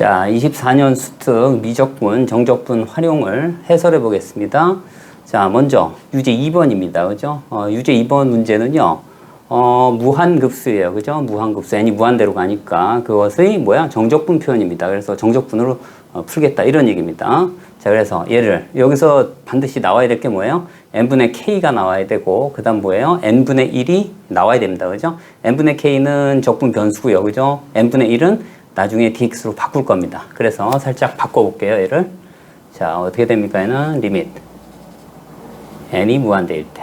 자, 24년 수특 미적분, 정적분 활용을 해설해 보겠습니다. 자, 먼저 유제 2번입니다. 그죠? 유제 2번 문제는요. 무한급수예요. 그죠? 무한급수. n이 무한대로 가니까 그것의 뭐야? 정적분 표현입니다. 그래서 정적분으로 풀겠다. 이런 얘기입니다. 자, 그래서 얘를 여기서 반드시 나와야 될 게 뭐예요? n분의 k가 나와야 되고, 그 다음 뭐예요? n분의 1이 나와야 됩니다. 그죠? n분의 k는 적분 변수고요. 그죠? n분의 1은 나중에 dx로 바꿀 겁니다. 그래서 살짝 바꿔볼게요. 얘를. 자, 어떻게 됩니까? 얘는 리밋 n이 무한대일 때.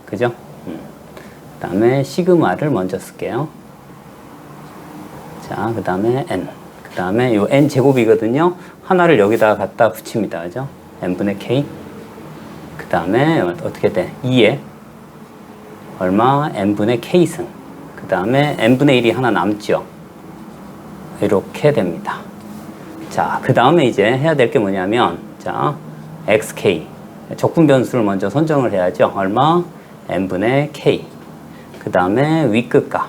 그죠? 그 다음에 시그마를 먼저 쓸게요. 자, 그 다음에 n. 그 다음에 요 n 제곱이거든요. 하나를 여기다가 갖다 붙입니다. 그죠? n분의 k. 그 다음에 어떻게 돼? 2에 얼마? n분의 k승. 그 다음에 n분의 1이 하나 남죠. 이렇게 됩니다. 자, 그 다음에 이제 해야 될 게 뭐냐면, 자, xk. 적분 변수를 먼저 선정을 해야죠. 얼마? n분의 k. 그 다음에 윗끝값.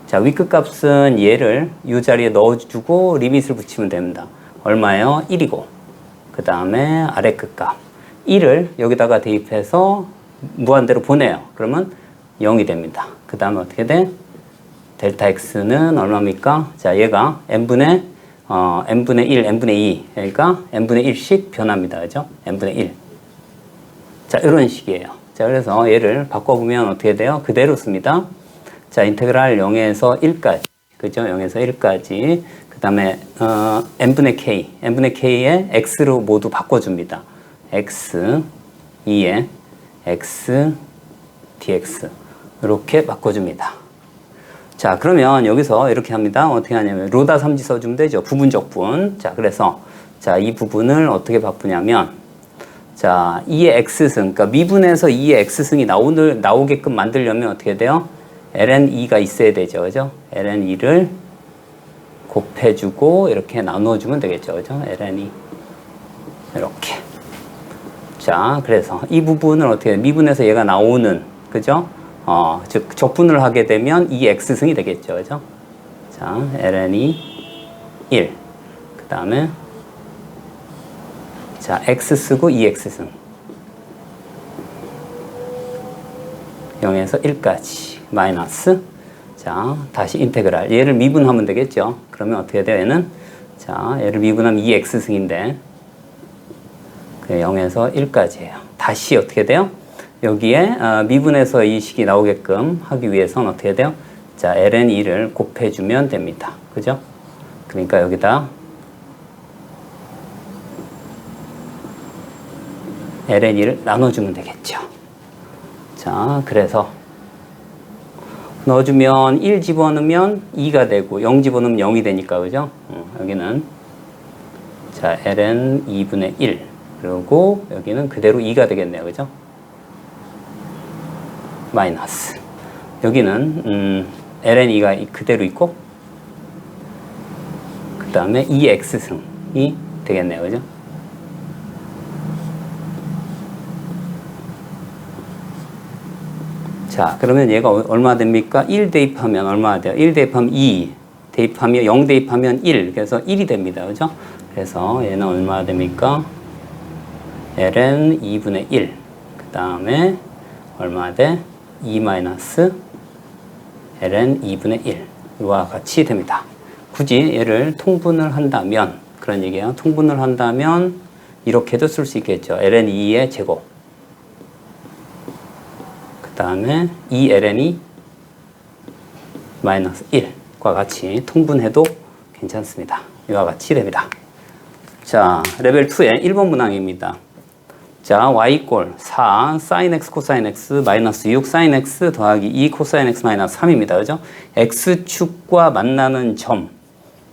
자, 윗끝값은 얘를 이 자리에 넣어주고 리밋을 붙이면 됩니다. 얼마예요? 1이고. 그 다음에 아래끝값. 1을 여기다가 대입해서 무한대로 보내요. 그러면 0이 됩니다. 그 다음에 어떻게 돼? 델타 x는 얼마입니까? 자, 얘가 n분의 1, n분의 2. 그러니까 n분의 1씩 변합니다. 그죠? n분의 1. 자, 이런 식이에요. 자, 그래서 얘를 바꿔보면 어떻게 돼요? 그대로 씁니다. 자, 인테그랄 0에서 1까지. 그죠? 0에서 1까지. 그 다음에, n분의 k에 x로 모두 바꿔줍니다. x, 2에 x, dx. 이렇게 바꿔줍니다. 자, 그러면 여기서 이렇게 합니다. 어떻게 하냐면, 로다 삼지 써주면 되죠. 부분적분. 자, 그래서, 자, 이 부분을 어떻게 바꾸냐면, 자, 2의 x승, 그러니까 미분에서 2의 x승이 나오게끔 만들려면 어떻게 돼요? ln2가 있어야 되죠. 그죠? ln2를 곱해주고, 이렇게 나눠주면 되겠죠. 그죠? ln2. 이렇게. 자, 그래서 이 부분을 어떻게, 미분에서 얘가 나오는, 그죠? 즉, 적분을 하게 되면 2의 x승이 되겠죠. 그죠? 자, ln이 1. 그 다음에, 자, x 쓰고 2x승. 0에서 1까지. 마이너스. 자, 다시 인테그랄. 얘를 미분하면 되겠죠. 그러면 어떻게 돼요? 얘는? 자, 얘를 미분하면 2x승인데, 0에서 1까지예요. 다시 어떻게 돼요? 여기에 미분에서 이 식이 나오게끔 하기 위해서는 어떻게 돼요? 자, ln2를 곱해주면 됩니다. 그죠? 그러니까 여기다 ln2를 나눠주면 되겠죠. 자, 그래서 넣어주면 1 집어넣으면 2가 되고 0 집어넣으면 0이 되니까, 그죠? 여기는 자, ln 2분의 1 그리고 여기는 그대로 2가 되겠네요. 그죠? 마이너스. 여기는 ln2가 그대로 있고 그 다음에 2x승이 되겠네요. 그죠? 자, 그러면 얘가 얼마 됩니까? 1 대입하면 얼마나 돼요? 1 대입하면 2, 대입하면 0 대입하면 1, 그래서 1이 됩니다. 그죠? 그래서 얘는 얼마 됩니까? ln 2분의 1. 그 다음에 얼마 돼? 2 마이너스 ln 2분의 1. 이와 같이 됩니다. 굳이 얘를 통분을 한다면, 그런 얘기예요. 통분을 한다면 이렇게도 쓸 수 있겠죠. ln 2의 제곱. 그 다음에 2ln이 마이너스 1과 같이 통분해도 괜찮습니다. 이와 같이 됩니다. 자, 레벨 2의 1번 문항입니다. 자, y 꼴 4 sin x 코사인 x 마이너스 6 sin x 더하기 2 코사인 x 마이너스 3입니다. 그죠? x축과 만나는 점,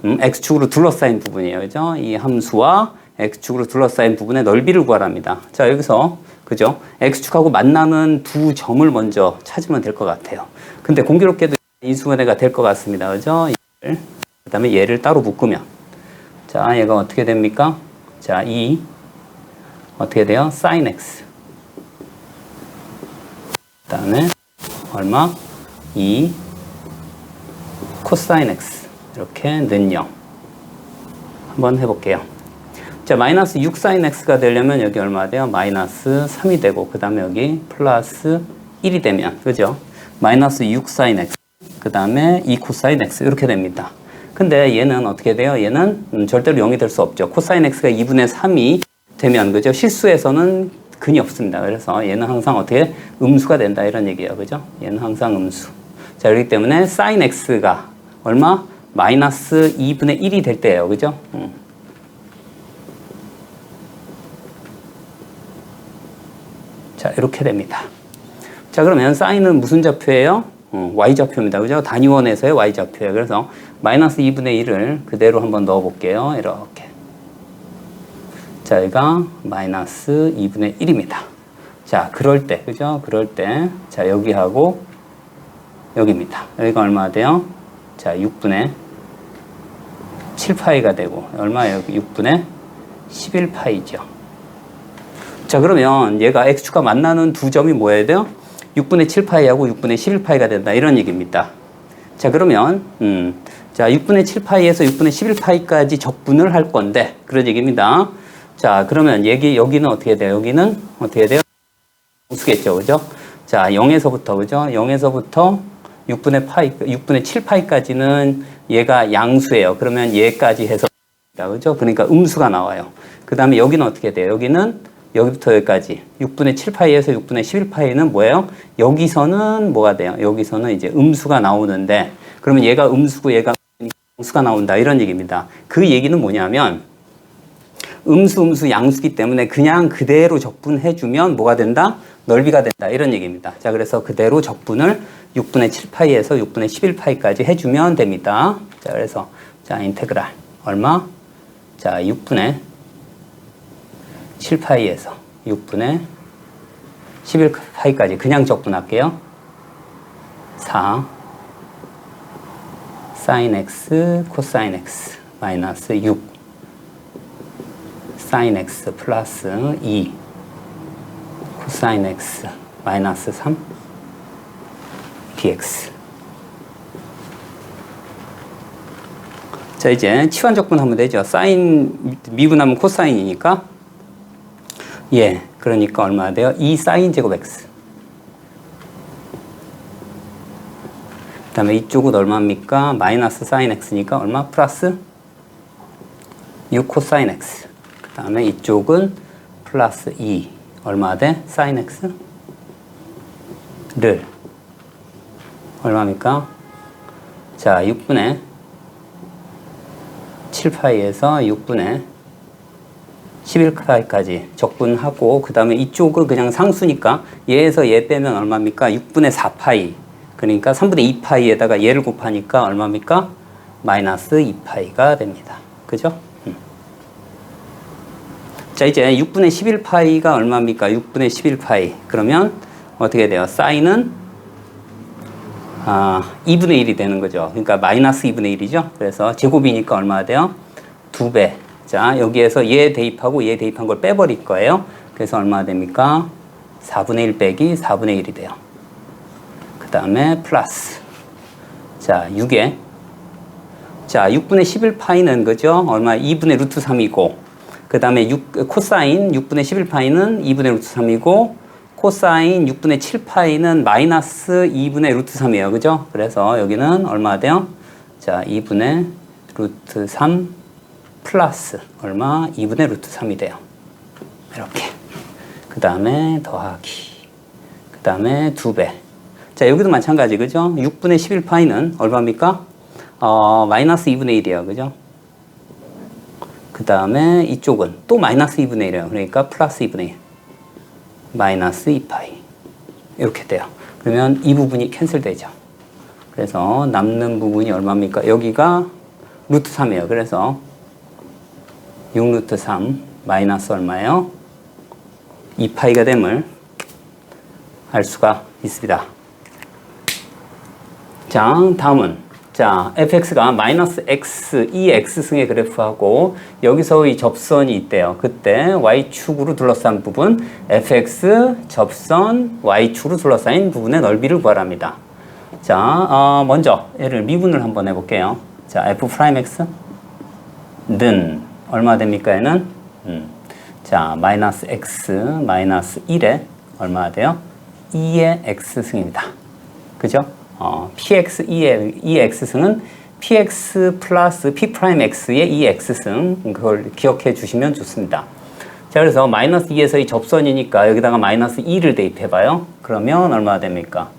x축으로 둘러싸인 부분이에요. 그죠? 이 함수와 x축으로 둘러싸인 부분의 넓이를 구하랍니다. 자, 여기서 그죠? x축하고 만나는 두 점을 먼저 찾으면 될 것 같아요. 근데 공교롭게도 인수분해가 될 것 같습니다. 그죠? 그 다음에 얘를 따로 묶으면, 자, 얘가 어떻게 됩니까? 자, 어떻게 돼요? sin x. 그 다음에 얼마? 2 코사인 x. 이렇게 는 0. 한번 해볼게요. 자, 마이너스 6 sin x가 되려면 여기 얼마 돼요? 마이너스 3이 되고, 그 다음에 여기 플러스 1이 되면, 그죠? 마이너스 6 sin x, 그 다음에 2 코사인 x, 이렇게 됩니다. 근데 얘는 어떻게 돼요? 얘는 절대로 0이 될 수 없죠. 코사인 x가 2분의 3이 되면, 그죠? 실수에서는 근이 없습니다. 그래서 얘는 항상 어떻게 음수가 된다, 이런 얘기예요. 그죠? 얘는 항상 음수. 자, 그렇기 때문에 sin x가 얼마? 마이너스 2분의 1이 될 때예요. 그죠? 자, 이렇게 됩니다. 자, 그러면 사인은 무슨 좌표예요? y좌표입니다. 그죠? 단위원에서의 y좌표예요. 그래서 마이너스 2분의 1을 그대로 한번 넣어 볼게요. 이렇게. 자, 여기가 마이너스 2분의 1입니다. 자, 그럴 때, 그죠? 그럴 때, 자, 여기하고 여기입니다. 여기가 얼마 돼요? 자, 6분의 7파이가 되고, 얼마예요? 6분의 11파이죠. 자, 그러면 얘가 x축과 만나는 두 점이 뭐여야 돼요? 6분의 7파이하고 6분의 11파이가 된다, 이런 얘기입니다. 자, 그러면 자, 6분의 7파이에서 6분의 11파이까지 적분을 할 건데, 그런 얘기입니다. 자, 그러면 여기는 어떻게 돼요? 여기는 어떻게 돼요? 음수겠죠, 그죠? 자, 0에서부터, 그죠? 0에서부터 6분의 7파이까지는 얘가 양수예요. 그러면 얘까지 해서, 그죠? 그러니까 음수가 나와요. 그 다음에 여기는 어떻게 돼요? 여기는 여기부터 여기까지 6분의 7파이에서 6분의 11파이는 뭐예요? 여기서는 뭐가 돼요? 여기서는 이제 음수가 나오는데, 그러면 얘가 음수고 얘가 양수가 나온다, 이런 얘기입니다. 그 얘기는 뭐냐면 음수 양수기 때문에 그냥 그대로 적분해주면 뭐가 된다? 넓이가 된다, 이런 얘기입니다. 자, 그래서 그대로 적분을 6분의 7파이에서 6분의 11파이까지 해주면 됩니다. 자, 그래서 자, 인테그랄 얼마? 자, 6분의 7파이에서 6분의 11파이까지 그냥 적분할게요. 4 sin x 코사인 x 마이너스 6 sin x 플러스 2 코사인 x 마이너스 3 dx. 자, 이제 치환 적분하면 되죠. 사인 미분하면 코사인이니까, 예, 그러니까 얼마 돼요? 2 사인 제곱 x. 그 다음에 이쪽은 얼마입니까? 마이너스 사인 x니까 얼마? 플러스 6 코사인 x. 그 다음에 이쪽은 플러스 2. 얼마 돼? 사인 x? 를 얼마입니까? 자, 6분의 7파이에서 6분의 11파이까지 적분하고, 그 다음에 이쪽은 그냥 상수니까 얘에서 얘 빼면 얼마입니까? 6분의 4파이. 그러니까 3분의 2파이에다가 얘를 곱하니까 얼마입니까? 마이너스 2파이가 됩니다. 그죠? 자, 이제 6분의 11파이가 얼마입니까? 6분의 11파이. 그러면 어떻게 돼요? 사인은 2분의 1이 되는 거죠. 그러니까 마이너스 2분의 1이죠. 그래서 제곱이니까 얼마 돼요? 2배. 자, 여기에서 얘 대입하고 얘 대입한 걸 빼버릴 거예요. 그래서 얼마 됩니까? 4분의 1 빼기 4분의 1이 돼요. 그 다음에 플러스. 자, 6에. 자, 6분의 11파이는 그죠? 얼마? 2분의 루트 3이고. 그 다음에 코사인 6분의 11파이는 2분의 루트 3이고, 코사인 6분의 7파이는 마이너스 2분의 루트 3이에요. 그죠? 그래서 여기는 얼마 돼요? 자, 2분의 루트 3 플러스 얼마? 2분의 루트 3이 돼요. 이렇게. 그 다음에 더하기. 그 다음에 2배. 자, 여기도 마찬가지. 그죠? 6분의 11파이는 얼마입니까? 마이너스 2분의 1이에요. 그죠? 그 다음에 이쪽은 또 마이너스 2분의 1이에요. 그러니까 플러스 2분의 1. 마이너스 2파이. 이렇게 돼요. 그러면 이 부분이 캔슬되죠. 그래서 남는 부분이 얼마입니까? 여기가 루트 3이에요. 그래서 6루트 3 마이너스 얼마예요? 2파이가 됨을 알 수가 있습니다. 자, 다음은 자, fx가 마이너스 x, 이 x승의 그래프하고 여기서의 접선이 있대요. 그때 y축으로 둘러싼 부분, fx 접선 y축으로 둘러싸인 부분의 넓이를 구하랍니다. 자, 먼저 얘를 미분을 한번 해볼게요. 자, f'(x) 는 얼마 됩니까? 얘는 자, 마이너스 x 마이너스 1에 얼마 돼요? 2의 x승입니다. 그죠? px 2의 x승은 px 플러스 p'x의 2x승, 그걸 기억해 주시면 좋습니다. 자, 그래서 마이너스 2에서 이 접선이니까 여기다가 마이너스 2를 대입해봐요. 그러면 얼마 됩니까?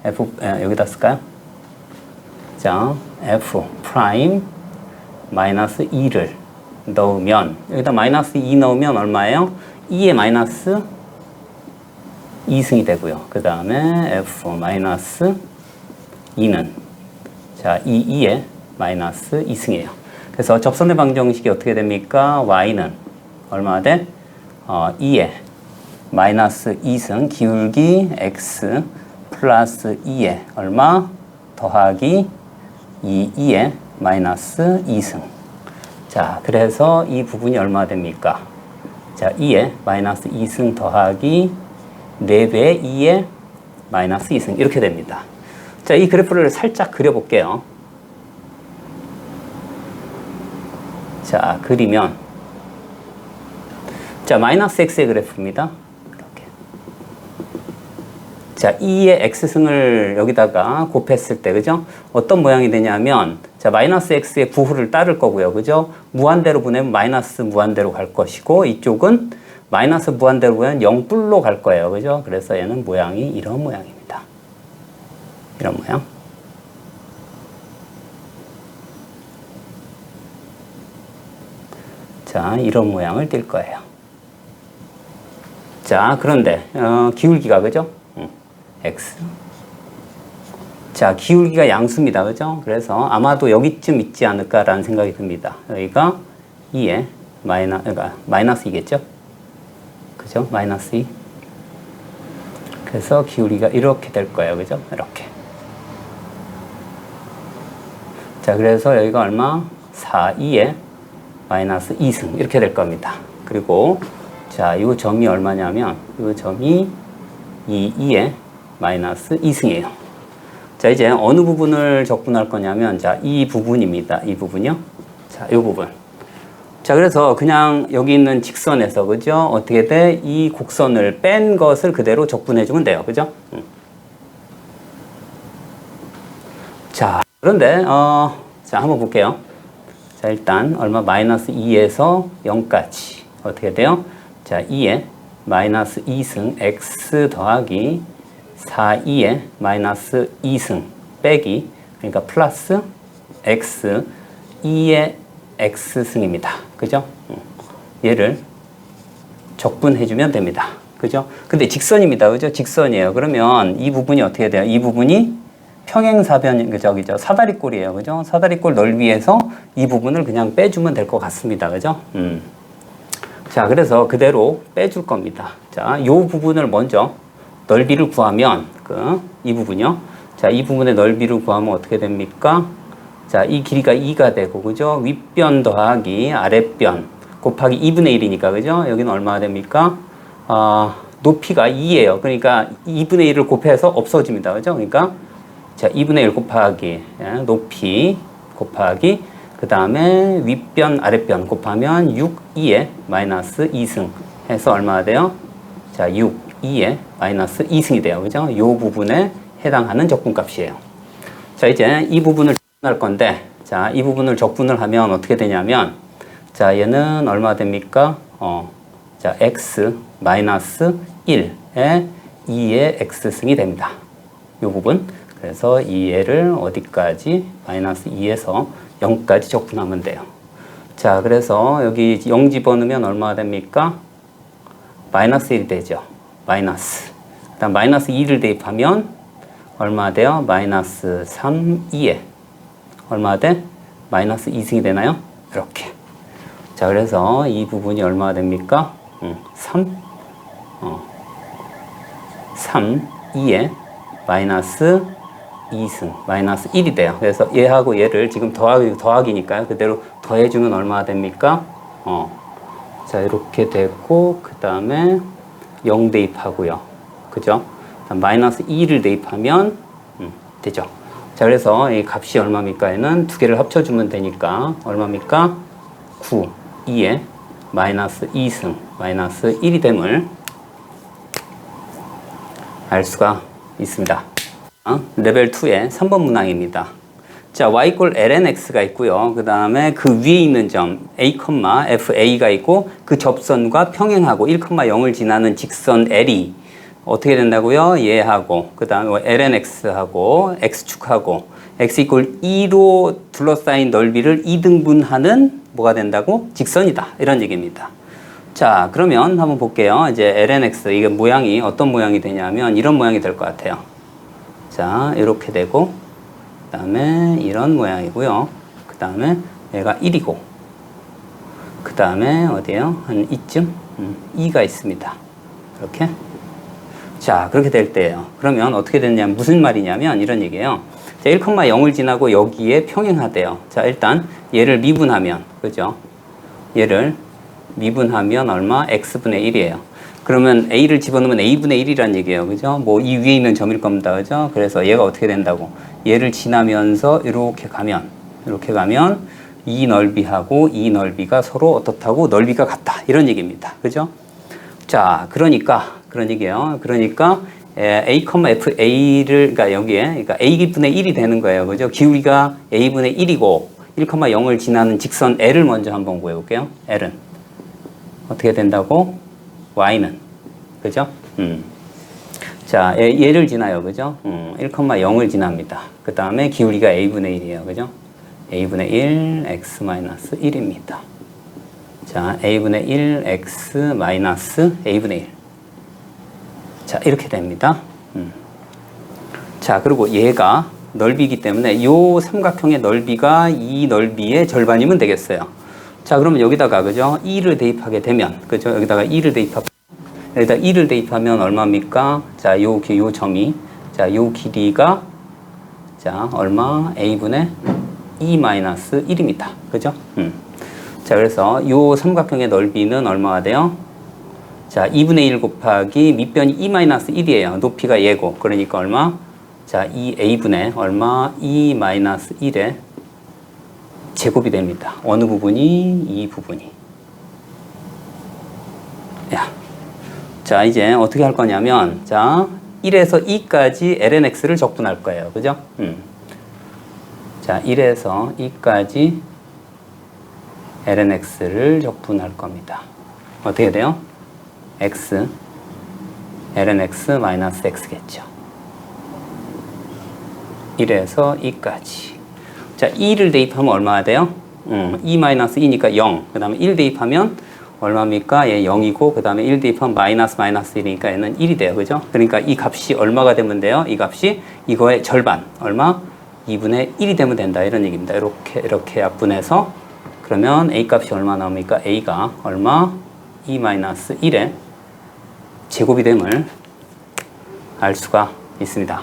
여기다 쓸까요? 자, f 프라임 마이너스 2를 넣으면, 여기다 마이너스 2 넣으면 얼마예요? 2의 마이너스 2승이 되고요. 그 다음에 f 마이너스 2는 자, 2의 마이너스 2승이에요. 그래서 접선의 방정식이 어떻게 됩니까? y는 얼마 돼? 2의 마이너스 2승 기울기 x 플러스 2의 얼마? 더하기 2의 마이너스 2승. 자, 그래서 이 부분이 얼마 됩니까? 자, 2의 마이너스 2승 더하기 4배의 2의 마이너스 2승. 이렇게 됩니다. 자, 이 그래프를 살짝 그려볼게요. 자, 그리면 자, 마이너스 x의 그래프입니다. 이렇게. 자, 2의 x승을 여기다가 곱했을 때, 그죠? 어떤 모양이 되냐면, 자, 마이너스 x의 부호를 따를 거고요. 그죠? 무한대로 보내면 마이너스 무한대로 갈 것이고, 이쪽은 마이너스 무한대로 보면 0뿔로 갈 거예요. 그죠? 그래서 얘는 모양이 이런 모양입니다. 이런 모양. 자, 이런 모양을 띌 거예요. 자, 그런데 기울기가 그죠? x. 자, 기울기가 양수입니다. 그죠? 그래서 아마도 여기쯤 있지 않을까라는 생각이 듭니다. 여기가 2에 그러니까 마이너스 2겠죠? 그죠? 마이너스 2. 그래서 기울기가 이렇게 될 거예요. 그죠? 이렇게. 자, 그래서 여기가 얼마? 4, 2에 마이너스 2승. 이렇게 될 겁니다. 그리고 자, 이 점이 얼마냐면, 이 점이 2에 마이너스 2승이에요. 자, 이제 어느 부분을 적분할 거냐면, 자, 이 부분입니다. 이 부분이요. 자, 이 부분. 자, 그래서 그냥 여기 있는 직선에서, 그죠? 어떻게 돼? 이 곡선을 뺀 것을 그대로 적분해주면 돼요. 그죠? 자, 그런데, 자, 한번 볼게요. 자, 일단, 얼마? 마이너스 2에서 0까지. 어떻게 돼요? 자, 2에 마이너스 2승 x 더하기 4, 2에 마이너스 2승 빼기, 그러니까 플러스 x 2의 x승입니다. 그죠? 얘를 적분해주면 됩니다. 그죠? 근데 직선입니다. 그죠? 직선이에요. 그러면 이 부분이 어떻게 돼요? 이 부분이 평행사변, 저기죠. 사다리꼴이에요. 그죠? 사다리꼴 넓이에서 이 부분을 그냥 빼주면 될 것 같습니다. 그죠? 자, 그래서 그대로 빼줄 겁니다. 자, 이 부분을 먼저 넓이를 구하면, 이 부분이요. 자, 이 부분의 넓이를 구하면 어떻게 됩니까? 자, 이 길이가 2가 되고, 그죠? 윗변 더하기 아랫변 곱하기 2분의 1이니까, 그죠? 여기는 얼마가 됩니까? 높이가 2예요. 그러니까 2분의 1을 곱해서 없어집니다. 그죠? 그러니까, 자, 2분의 1 곱하기, 높이 곱하기, 그 다음에 윗변, 아랫변 곱하면 6, 2에 마이너스 2승 해서 얼마가 돼요? 자, 6, 2에 마이너스 2승이 돼요. 그죠? 이 부분에 해당하는 적분값이에요. 자, 이제 이 부분을 적분할 건데, 자, 이 부분을 적분을 하면 어떻게 되냐면, 자, 얘는 얼마 됩니까? 자, x 마이너스 1에 2의 x승이 됩니다. 이 부분. 그래서 이 얘를 어디까지? 마이너스 2에서 0까지 적분하면 돼요. 자, 그래서 여기 0 집어넣으면 얼마가 됩니까? 마이너스 1이 되죠. 마이너스. 그 다음 마이너스 2를 대입하면 얼마 돼요? 마이너스 3, 2에 얼마 돼? 마이너스 2승이 되나요? 이렇게. 자, 그래서 이 부분이 얼마가 됩니까? 3, 2에 마이너스 2승, 마이너스 1이 돼요. 그래서 얘하고 얘를 지금 더하기니까요. 그대로 더해주면 얼마가 됩니까? 자, 이렇게 되고, 그 다음에 0 대입하고요. 그죠? 마이너스 2를 대입하면, 되죠. 자, 그래서 이 값이 얼마입니까? 얘는 두 개를 합쳐주면 되니까, 얼마입니까? 9. 2에 마이너스 2승 마이너스 1이 됨을 알 수가 있습니다. 레벨 2의 3번 문항입니다. 자, y 꼴 lnx가 있고요. 그 다음에 그 위에 있는 점 a, fa가 있고 그 접선과 평행하고 1,0을 지나는 직선 l이 어떻게 된다고요? 얘하고 그 다음에 lnx하고 x축하고 x 이꼴 2로 둘러싸인 넓이를 2등분하는 뭐가 된다고? 직선이다. 이런 얘기입니다. 자, 그러면 한번 볼게요. 이제 lnx 이게 모양이 어떤 모양이 되냐면 이런 모양이 될 것 같아요. 자, 이렇게 되고 그 다음에 이런 모양이고요. 그 다음에 얘가 1이고 그 다음에 어디에요? 한 이쯤 2가 있습니다. 이렇게. 자, 그렇게 될 때예요. 그러면 어떻게 되냐면 무슨 말이냐면 이런 얘기예요. 자, 1,0을 지나고 여기에 평행하대요. 자, 일단 얘를 미분하면 그죠? 얘를 미분하면 얼마? x분의 1이에요. 그러면 a를 집어넣으면 a분의 1이란 얘기예요. 그죠? 뭐 이 위에 있는 점일 겁니다. 그죠? 그래서 얘가 어떻게 된다고? 얘를 지나면서 이렇게 가면 이 넓이하고 이 넓이가 서로 어떻다고? 넓이가 같다. 이런 얘기입니다. 그죠? 자, 그러니까 그런 얘기예요. 그러니까 a, fa를 그러니까 여기에 그러니까 a분의 1이 되는 거예요. 그죠? 기울기가 a분의 1이고 1,0을 지나는 직선 l을 먼저 한번 구해 볼게요. l은 어떻게 된다고? y는 그죠? 자, 얘를 지나요. 그죠? 1,0을 지납니다. 그 다음에 기울기가 a분의 1이에요. 그죠? a분의 1 x-1입니다. 자, a분의 1 x 마이너스 a분의 1. 자, 이렇게 됩니다. 자, 그리고 얘가 넓이기 때문에 이 삼각형의 넓이가 이 넓이의 절반이면 되겠어요. 자, 그러면 여기다가 그죠? 2를 대입하게 되면 그죠? 여기다가 2를 대입하면 얼마입니까? 자, 요 점이 자, 요 길이가 자, 얼마? a분의 2 마이너스 1입니다. 그죠? 자, 그래서 요 삼각형의 넓이는 얼마가 돼요? 자, 2분의 1 곱하기 밑변이 2 마이너스 1이에요. 높이가 얘고. 그러니까 얼마? 자, 2a분의 얼마? 2 마이너스 1의 제곱이 됩니다. 어느 부분이? 이 부분이. 야. 자, 이제 어떻게 할 거냐면, 자, 1에서 2까지 lnx를 적분할 거예요. 그죠? 자, 1에서 2까지 lnx를 적분할 겁니다. 어떻게 돼요? x, lnx 마이너스 x겠죠. 1에서 2까지. 자, 2를 대입하면 얼마가 돼요? 2 마이너스 2니까 0. 그 다음에 1 대입하면 얼마입니까? 얘 0이고, 그 다음에 1 대입하면 마이너스 1이니까 얘는 1이 돼요. 그죠? 그러니까 이 값이 얼마가 되면 돼요? 이 값이 이거의 절반. 얼마? 2분의 1이 되면 된다. 이런 얘기입니다. 이렇게 약분해서 그러면 a 값이 얼마 나옵니까? a가 얼마? 2 마이너스 1의 제곱이 됨을 알 수가 있습니다.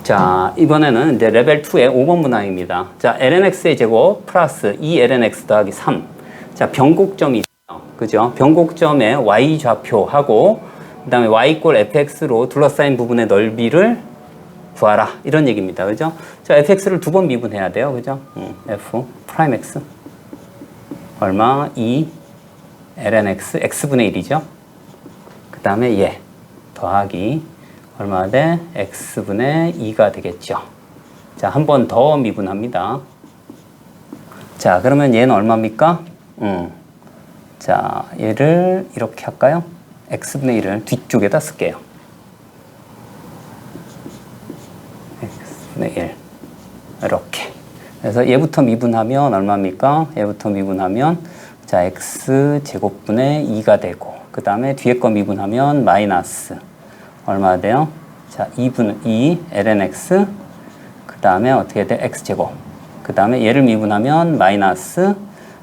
자, 이번에는 이제 레벨 2의 5번 문항입니다. 자, lnx의 제곱 플러스 2lnx 더하기 3. 자, 변곡점이 있어요. 그죠? 변곡점에 y 좌표하고 그 다음에 y 꼴 fx로 둘러싸인 부분의 넓이를 구하라. 이런 얘기입니다. 그죠? 자, fx를 두 번 미분해야 돼요. 그죠? f 프라임 x 얼마? 2 lnx x분의 1이죠. 그 다음에 얘 더하기 얼마 돼? x분의 2가 되겠죠. 자, 한 번 더 미분합니다. 자, 그러면 얘는 얼마입니까? 자, 얘를 이렇게 할까요? x분의 1을 뒤쪽에다 쓸게요. x분의 1 이렇게. 그래서 얘부터 미분하면 얼마입니까? 얘부터 미분하면 자, x제곱분의 2가 되고 그 다음에 뒤에 거 미분하면 마이너스 얼마 돼요? 자, 2 lnx 그 다음에 어떻게 돼? x제곱 그 다음에 얘를 미분하면 마이너스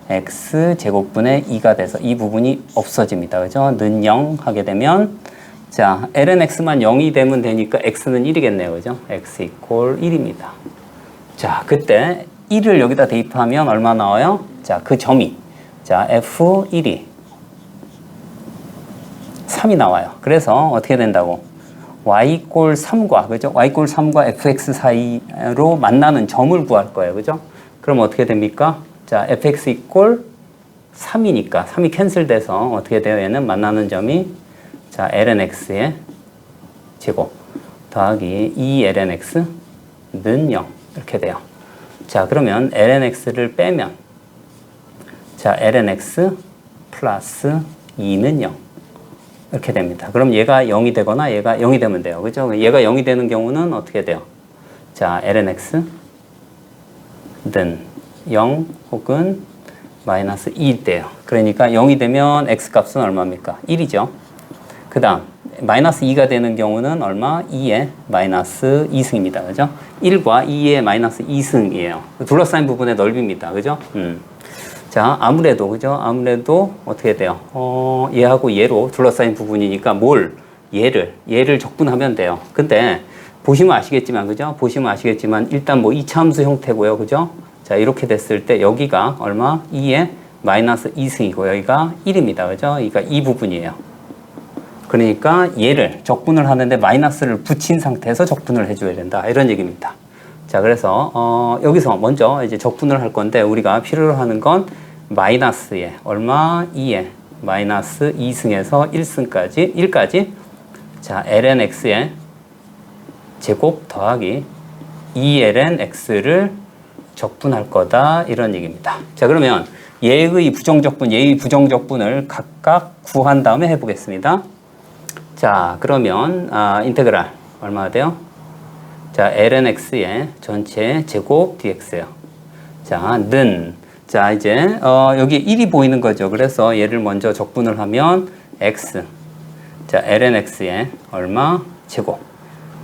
x제곱분의 2가 돼서 이 부분이 없어집니다. 그죠? 는 0 하게 되면 자, lnx만 0이 되면 되니까 x는 1이겠네요. 그죠? x 이퀄 1입니다. 자, 그때 1을 여기다 대입하면 얼마 나와요? 자, 그 점이 자, f1이 3이 나와요. 그래서 어떻게 된다고? y 꼴 3과 그죠? y 꼴 3과 fx 사이로 만나는 점을 구할 거예요. 그죠? 그럼 어떻게 됩니까? 자, fx 이꼴 3이니까 3이 캔슬돼서 어떻게 돼요? 얘는 만나는 점이 자, lnx의 제곱 더하기 2lnx는 0 이렇게 돼요. 자, 그러면 lnx를 빼면 자, lnx 플러스 2는 0 이렇게 됩니다. 그럼 얘가 0이 되거나 얘가 0이 되면 돼요. 그죠? 얘가 0이 되는 경우는 어떻게 돼요? 자, lnx는 0 혹은 마이너스 2일 때요. 그러니까 0이 되면 x 값은 얼마입니까? 1이죠. 그 다음 마이너스 2가 되는 경우는 얼마? 2의 마이너스 2승입니다. 그죠? 1과 2의 마이너스 2승이에요. 둘러싸인 부분의 넓이입니다. 그죠? 자, 아무래도, 그죠? 아무래도 어떻게 돼요? 얘하고 얘로 둘러싸인 부분이니까 얘를 적분하면 돼요. 근데 보시면 아시겠지만, 그죠? 보시면 아시겠지만 일단 뭐 이차함수 형태고요. 그죠? 자, 이렇게 됐을 때 여기가 얼마? 2의 마이너스 2승이고 여기가 1입니다. 그죠? 그러니까 이 부분이에요. 그러니까 얘를 적분을 하는데 마이너스를 붙인 상태에서 적분을 해줘야 된다. 이런 얘기입니다. 자, 그래서 여기서 먼저 이제 적분을 할 건데 우리가 필요로 하는 건 마이너스에 얼마? 2에 마이너스 2승에서 1까지 자, lnx의 제곱 더하기 2lnx를 적분할 거다. 이런 얘기입니다. 자, 그러면 얘의 부정적분, 얘의 부정적분을 각각 구한 다음에 해보겠습니다. 자, 그러면 인테그랄 얼마가 돼요? 자, lnx의 전체 제곱 dx요. 자, 자, 이제 여기 1이 보이는 거죠. 그래서 얘를 먼저 적분을 하면 x. 자, lnx의 얼마? 제곱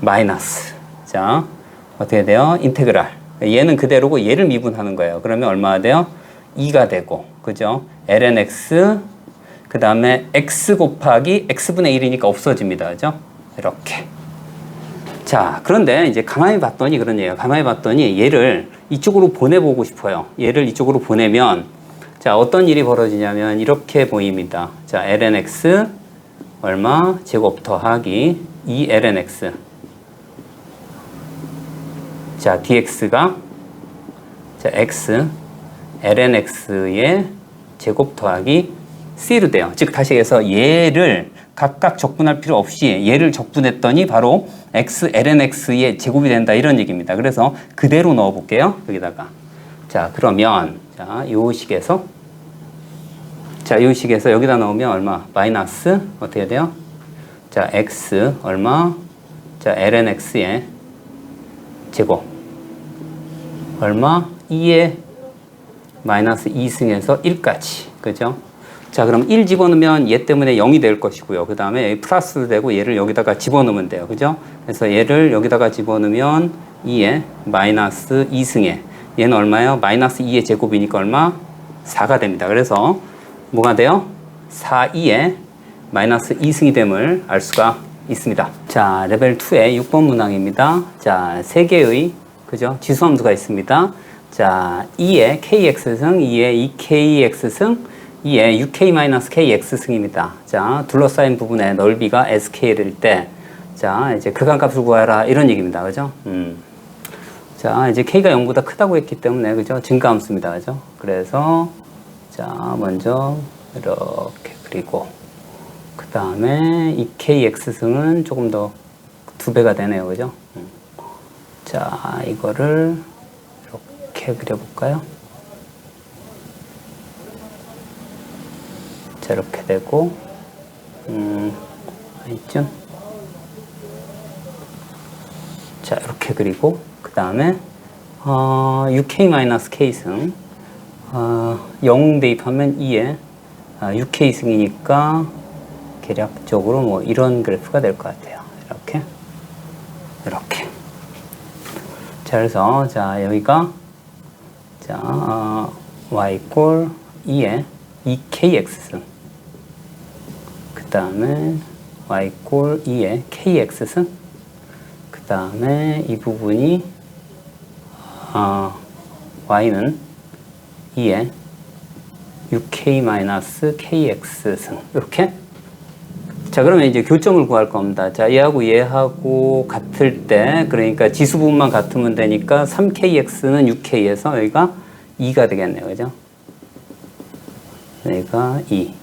마이너스. 자, 어떻게 돼요? 인테그랄. 얘는 그대로고 얘를 미분하는 거예요. 그러면 얼마가 돼요? 2가 되고, 그죠? lnx 그 다음에 x 곱하기 x분의 1이니까 없어집니다. 그죠? 이렇게. 자, 그런데 이제 가만히 봤더니 그런 얘기예요. 가만히 봤더니 얘를 이쪽으로 보내보고 싶어요. 얘를 이쪽으로 보내면 자, 어떤 일이 벌어지냐면 이렇게 보입니다. 자, lnx 얼마? 제곱 더하기 2lnx. 자, dx가 자, x lnx의 제곱 더하기 c로 돼요. 즉 다시 해서 얘를 각각 적분할 필요 없이 얘를 적분했더니 바로 x lnx의 제곱이 된다. 이런 얘기입니다. 그래서 그대로 넣어 볼게요. 여기다가. 자, 그러면 자, 요 식에서 여기다 넣으면 얼마? 마이너스 어떻게 돼요? 자, x 얼마? 자, lnx의 제곱 얼마? 2의 마이너스 2승에서 1까지. 그죠? 자, 그럼 1 집어넣으면 얘 때문에 0이 될 것이고요. 그 다음에 여기 플러스 되고 얘를 여기다가 집어넣으면 돼요. 그죠? 그래서 얘를 여기다가 집어넣으면 2의 마이너스 2승에 얘는 얼마예요? 마이너스 2의 제곱이니까 얼마? 4가 됩니다. 그래서 뭐가 돼요? 4, 2의 마이너스 2승이 됨을 알 수가 있습니다. 자, 레벨 2의 6번 문항입니다. 자, 3개의 그죠? 지수함수가 있습니다. 자, 2의 kx승, 2의 2kx승, 2의 6k-kx승입니다. 자, 둘러싸인 부분의 넓이가 sk일 때, 자, 이제 극한값을 구하라. 이런 얘기입니다. 그죠? 자, 이제 k가 0보다 크다고 했기 때문에, 그죠? 증가함수입니다. 그죠? 그래서, 자, 먼저, 이렇게 그리고, 그 다음에 이 kx승은 조금 더 2배가 되네요. 그죠? 자, 이거를 이렇게 그려볼까요? 자, 이렇게 되고, 이쯤. 자, 이렇게 그리고, 그 다음에, 6k-k승, 0 대입하면 2에 6k승이니까, 계략적으로 뭐 이런 그래프가 될 것 같아요. 이렇게. 자, 그래서, 자, 여기가, 자, y 꼴 2에 2kx승. 그 다음에 y 꼴 2에 kx승. 그 다음에 이 부분이 y는 2에 6k-kx승. 이렇게. 자, 그러면 이제 교점을 구할 겁니다. 자, 얘하고 같을 때, 그러니까 지수 부분만 같으면 되니까 3kx는 6k에서 여기가 2가 되겠네요. 그죠? 얘가 2.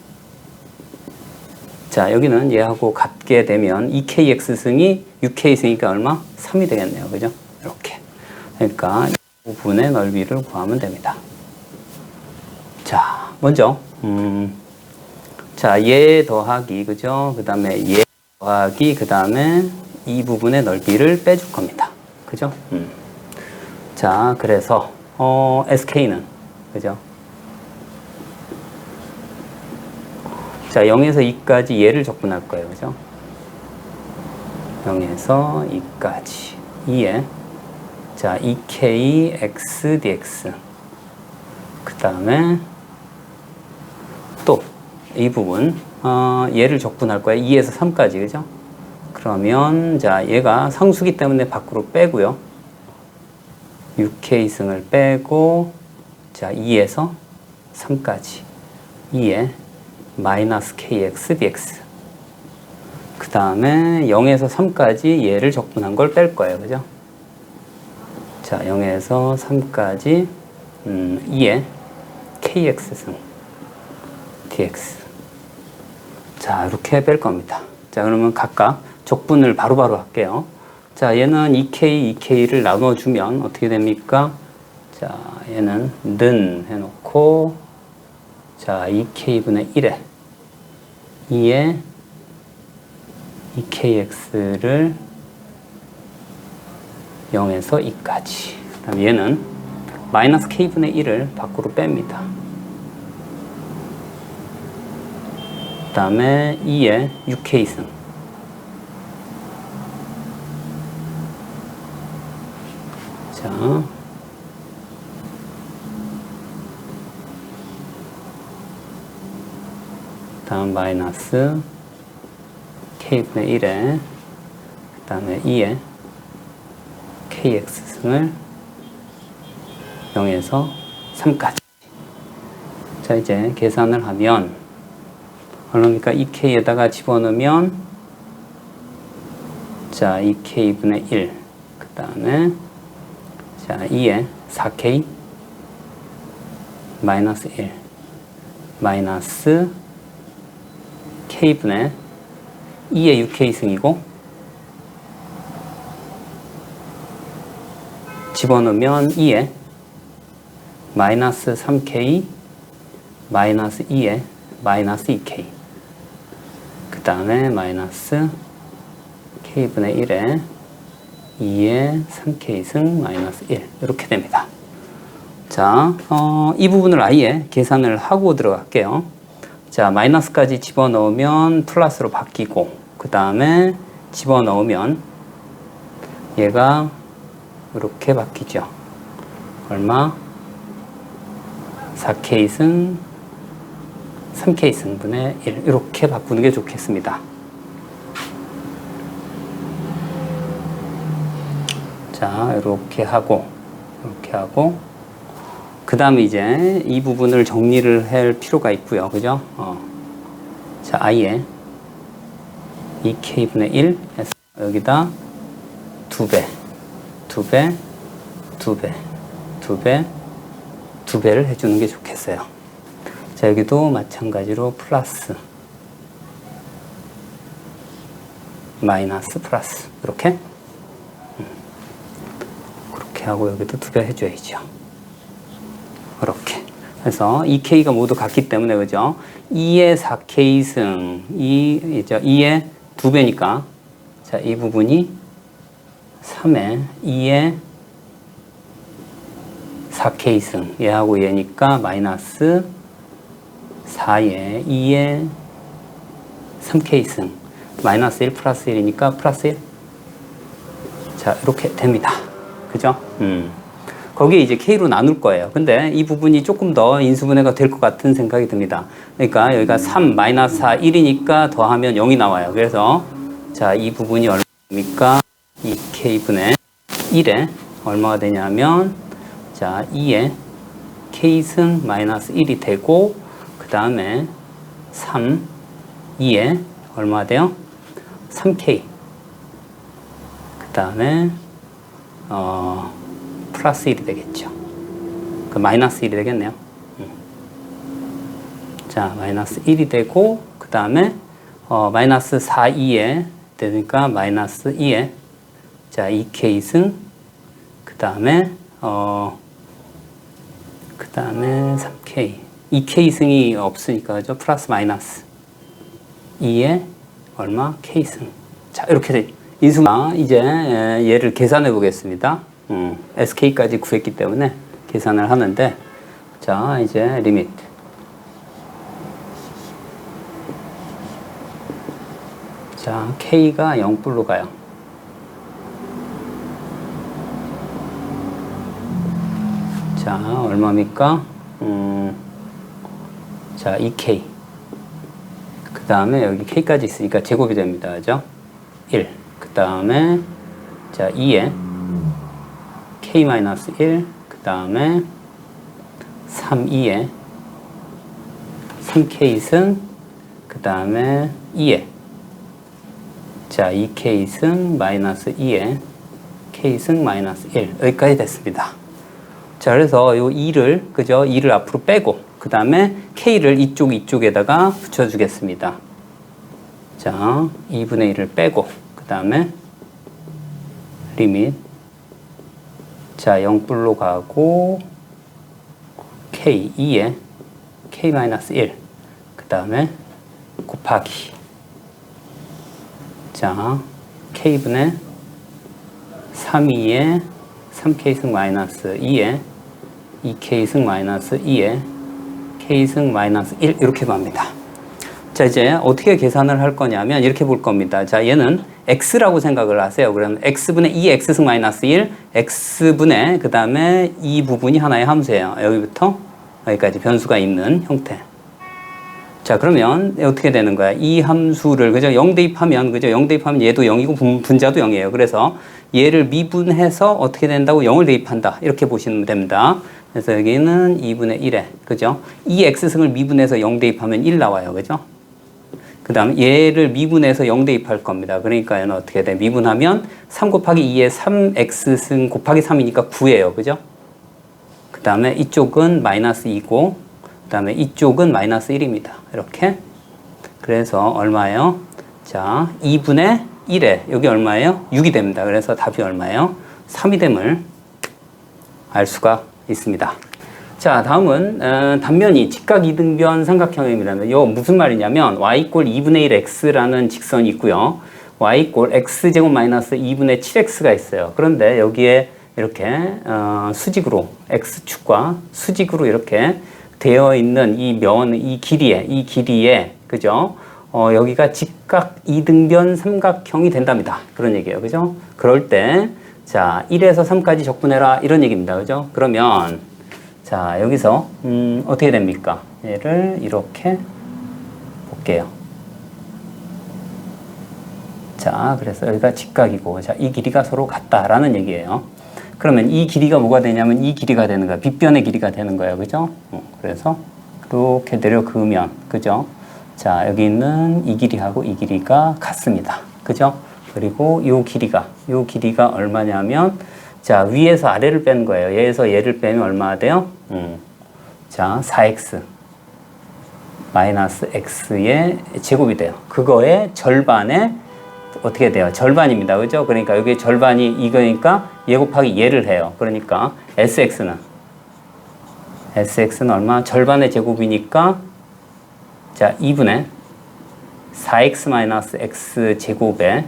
자, 여기는 얘하고 같게 되면 2kx승이 6k승이니까 얼마? 3이 되겠네요. 그죠? 이렇게. 그러니까 이 부분의 넓이를 구하면 됩니다. 자, 먼저 자, 얘 더하기, 그죠? 그 다음에 얘 더하기, 그 다음에 이 부분의 넓이를 빼줄 겁니다. 그죠? 자, 그래서 SK는, 그죠? 자, 0에서 2까지 얘를 적분할 거예요. 그죠? 0에서 2까지. 2에, 자, 2kx dx. 그 다음에 또 이 부분, 얘를 적분할 거예요. 2에서 3까지. 그죠? 그러면, 자, 얘가 상수기 때문에 밖으로 빼고요. 6k승을 빼고, 자, 2에서 3까지. 2에 마이너스 kx dx. 그 다음에 0에서 3까지 얘를 적분한 걸 뺄 거예요. 그죠? 자, 0에서 3까지 2에 kx승 dx. 자, 이렇게 뺄 겁니다. 자, 그러면 각각 적분을 바로바로 할게요. 자, 얘는 2k, 2k를 나눠주면 어떻게 됩니까? 자, 얘는 는 해놓고, 자, 2k분의 1에 2에 2kx를 0에서 2까지. 그 다음 얘는 마이너스 k분의 1을 밖으로 뺍니다. 그 다음에 2에 6k승. 자, 다음 마이너스 k분의 1에 그 다음에 2에 kx승을 0에서 3까지. 자, 이제 계산을 하면 얼마입니까? 2k에다가 집어넣으면 자, 2k분의 1. 그 다음에 자, 2에 4k 마이너스 1 마이너스 k분의 2에 6k승이고 집어넣으면 2에 마이너스 3k 마이너스 2에 마이너스 2k 그 다음에 마이너스 k분의 1에 2에 3k승 마이너스 1 이렇게 됩니다. 자, 이 부분을 아예 계산을 하고 들어갈게요. 자, 마이너스까지 집어넣으면 플러스로 바뀌고 그 다음에 집어넣으면 얘가 이렇게 바뀌죠. 얼마? 4k승 3k승분의 1 이렇게 바꾸는 게 좋겠습니다. 자, 이렇게 하고 그 다음에 이제 이 부분을 정리를 할 필요가 있고요. 그죠? 자, i에 2k분의 1 해서 여기다 2배를 해주는 게 좋겠어요. 자, 여기도 마찬가지로 플러스 마이너스 플러스 이렇게 그렇게 하고 여기도 2배 해줘야죠. 이렇게 그래서 2k가 모두 같기 때문에 그죠? 2의 4k승 2의 2배니까 자, 이 부분이 3의 2의 4k승 얘하고 얘니까 마이너스 4의 2의 3k승 마이너스 1 플러스 1이니까 플러스 1 자, 이렇게 됩니다. 그죠? 거기에 이제 k로 나눌 거예요. 근데 이 부분이 조금 더 인수분해가 될 것 같은 생각이 듭니다. 그러니까 여기가 3 마이너스 4 1이니까 더하면 0이 나와요. 그래서 자, 이 부분이 얼마입니까? 2k분의 1에 얼마가 되냐면 자, 2에 k승 마이너스 1이 되고 그 다음에 3 2에 얼마가 돼요? 3k 그 다음에 플러스 1이 되겠죠. 그 마이너스 1이 되겠네요. 자, 마이너스 1이 되고, 그 다음에, 마이너스 4, 2에 되니까 마이너스 2에, 자, 2K승, 그 다음에 3K. 2K승이 없으니까, 그죠? 플러스 마이너스 2에 얼마? K승. 자, 이렇게 돼. 이 순간, 이제 얘를 계산해 보겠습니다. SK까지 구했기 때문에 계산을 하는데, 자, 이제 리미트. 자, K가 0불로 가요. 자, 얼마입니까? 자, 2K. 그 다음에 여기 K까지 있으니까 제곱이 됩니다. 그죠? 1. 그 다음에, 자, 2에 K-1. 그 다음에 3, 2에 3K승. 그 다음에 2에 자, 2K승 마이너스 2에 K승 마이너스 1. 여기까지 됐습니다. 자, 그래서 요 2를, 그죠? 2를 앞으로 빼고, 그 다음에 K를 이쪽에다가 붙여주겠습니다. 자, 2분의 1을 빼고, 그 다음에 리밋. 자, 0불로 가고, K, 2에 K-1. 그 다음에 곱하기. 자, K분의 3, 2에 3K승 마이너스 2에 2K승 마이너스 2에 K승 마이너스 1 이렇게 갑니다. 자, 이제 어떻게 계산을 할 거냐면 이렇게 볼 겁니다. 자, 얘는 X라고 생각을 하세요. 그러면 X분의 2X승 마이너스 1, X분의 그 다음에 이 부분이 하나의 함수예요. 여기부터 여기까지 변수가 있는 형태. 자, 그러면 어떻게 되는 거야? 이 함수를, 그죠? 0 대입하면, 그죠? 0 대입하면 얘도 0이고 분자도 0이에요. 그래서 얘를 미분해서 어떻게 된다고? 0을 대입한다. 이렇게 보시면 됩니다. 그래서 여기는 2분의 1에, 그죠? 이 X승을 미분해서 0 대입하면 1 나와요. 그죠? 그 다음 얘를 미분해서 0 대입할 겁니다. 그러니까 얘는 어떻게 돼? 미분하면 3 곱하기 2에 3X승 곱하기 3이니까 9예요. 그죠? 그 다음에 이쪽은 마이너스 2고, 그 다음에 이쪽은 마이너스 1입니다. 이렇게. 그래서 얼마예요? 자, 2분의 1에 여기 얼마예요? 6이 됩니다. 그래서 답이 얼마예요? 3이 됨을 알 수가 있습니다. 자, 다음은 단면이 직각 이등변 삼각형입니다. 이거 무슨 말이냐면 y = 2분의 1 x라는 직선이 있고요. y = x제곱 마이너스 2분의 7x가 있어요. 그런데 여기에 이렇게 수직으로 x축과 수직으로 이렇게 되어 있는 이 길이에, 그죠? 여기가 직각 이등변 삼각형이 된답니다. 그런 얘기예요. 그죠? 그럴 때, 자, 1에서 3까지 적분해라. 이런 얘기입니다. 그죠? 그러면, 자, 여기서, 어떻게 됩니까? 얘를 이렇게 볼게요. 자, 그래서 여기가 직각이고, 자, 이 길이가 서로 같다라는 얘기예요. 그러면 이 길이가 뭐가 되냐면 이 길이가 되는 거야. 빗변의 길이가 되는 거예요. 그죠? 그래서 이렇게 내려 그으면, 그죠? 자, 여기 있는 이 길이하고 이 길이가 같습니다. 그죠? 그리고 요 길이가 얼마냐면, 자, 위에서 아래를 빼는 거예요. 얘에서 얘를 빼면 얼마나 돼요? 자, 4x 마이너스 x의 제곱이 돼요. 그거의 절반에 어떻게 돼요? 절반입니다. 그죠? 그러니까 여기 절반이 이거니까 얘 곱하기 얘를 해요. 그러니까 SX는 얼마? 절반의 제곱이니까 자, 2분의 4x 마이너스 x 제곱의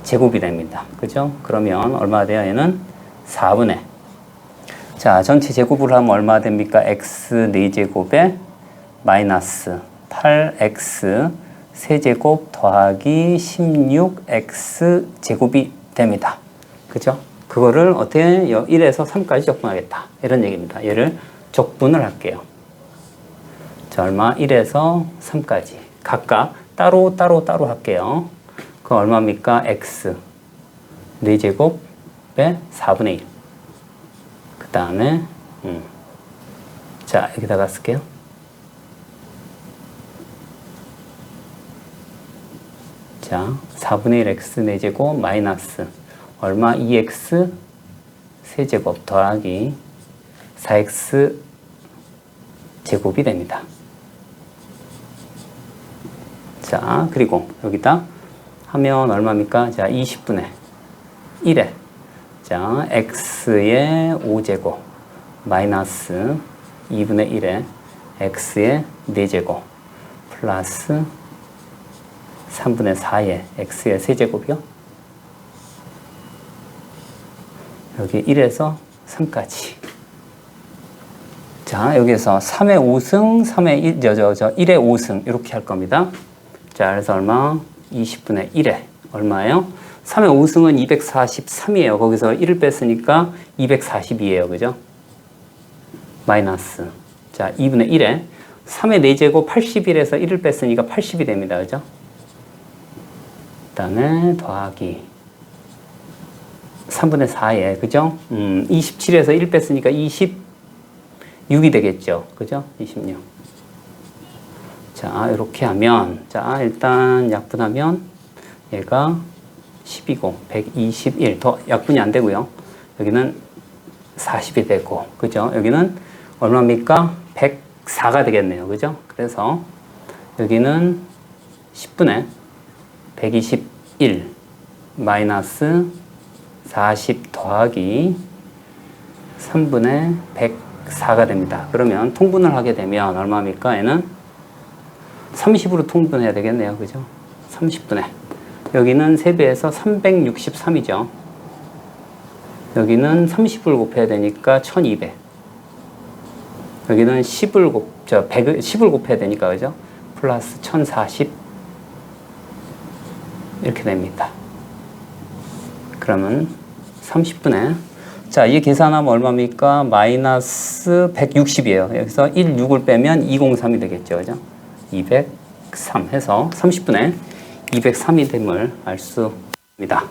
제곱이 됩니다. 그죠? 그러면 얼마 돼요? 얘는 4분의 자, 전체 제곱을 하면 얼마 됩니까? x 4제곱에 마이너스 8x 세제곱 더하기 16x 제곱이 됩니다. 그죠? 그거를 어떻게 1에서 3까지 적분하겠다. 이런 얘기입니다. 얘를 적분을 할게요. 자, 얼마? 1에서 3까지. 각각 따로 할게요. 그럼 얼마입니까? x 4제곱에 4분의 1. 그 다음에 자, 여기다가 쓸게요. 자, 4분의 1 x 4제곱 마이너스 얼마? 2x 세제곱 더하기 4x 제곱이 됩니다. 자, 그리고 여기다 하면 얼마입니까? 자, 20분의 1에 자, x의 5제곱 마이너스 2분의 1에 x의 4제곱 플러스 3분의 4에 x의 세제곱이요. 여기 1에서 3까지. 자, 여기에서 3의 5승, 3의 1, 1의 5승 이렇게 할 겁니다. 자, 그래서 얼마? 20분의 1에 얼마예요? 3의 5승은 243이에요. 거기서 1을 뺐으니까 242예요. 그죠? 마이너스. 자, 2분의 1에 3의 4제곱 81에서 1을 뺐으니까 80이 됩니다. 그죠? 그 다음에 더하기 3분의 4에, 그죠? 27에서 1 뺐으니까 26이 되겠죠. 그죠? 26. 자, 이렇게 하면, 자, 일단 약분하면 얘가 10이고, 121. 더 약분이 안 되고요. 여기는 40이 되고, 그죠? 여기는 얼마입니까? 104가 되겠네요. 그죠? 그래서 여기는 10분의 121 마이너스 40 더하기 3분의 104가 됩니다. 그러면 통분을 하게 되면 얼마입니까? 얘는 30으로 통분해야 되겠네요. 그죠? 30분의. 여기는 3배에서 363이죠. 여기는 30을 곱해야 되니까 1200. 여기는 10을 곱해야 되니까, 그죠? 플러스 1040. 이렇게 됩니다. 그러면 30분의. 자, 이 계산하면 얼마입니까? 마이너스 160이에요. 여기서 1, 6을 빼면 203이 되겠죠. 그죠? 203 해서 30분의 203이 됨을 알 수 있습니다.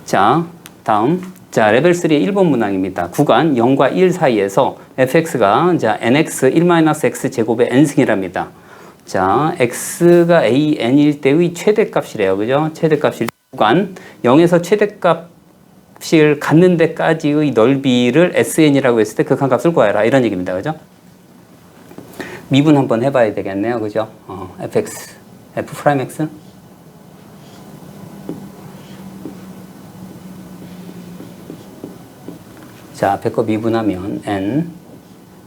자, 다음. 자, 레벨 3의 1번 문항입니다. 구간 0과 1 사이에서 fx가 자, nx 1-x 제곱의 n승이랍니다. 자, x가 an일 때의 최대값이래요. 그죠? 최대값일 구간 0에서 최대값을 갖는 데까지의 넓이를 sn이라고 했을 때 극한값을 구하라. 이런 얘기입니다. 그죠? 미분 한번 해봐야 되겠네요. 그죠? fx, f'x. 자, 앞에 거 미분하면 n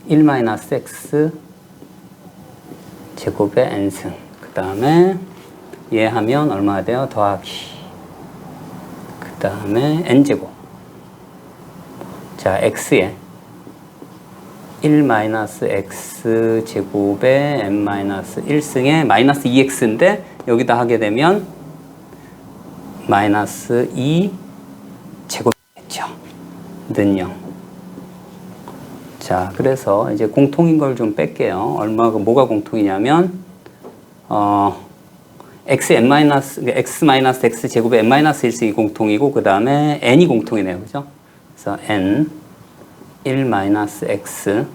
1-x 제곱의 n승. 그 다음에 얘 하면 얼마가 돼요? 더하기. 그 다음에 n제곱. 자, x에 1-x 제곱에 n-1승에 마이너스 2x인데 여기다 하게 되면 마이너스 2 제곱이겠죠. 는 0. 자, 그래서 이제 공통인 걸 좀 뺄게요. 뭐가 공통이냐면, x 제곱에 n-1승이 공통이고, 그 다음에 n이 공통이네요. 그죠? 그래서 n 1-x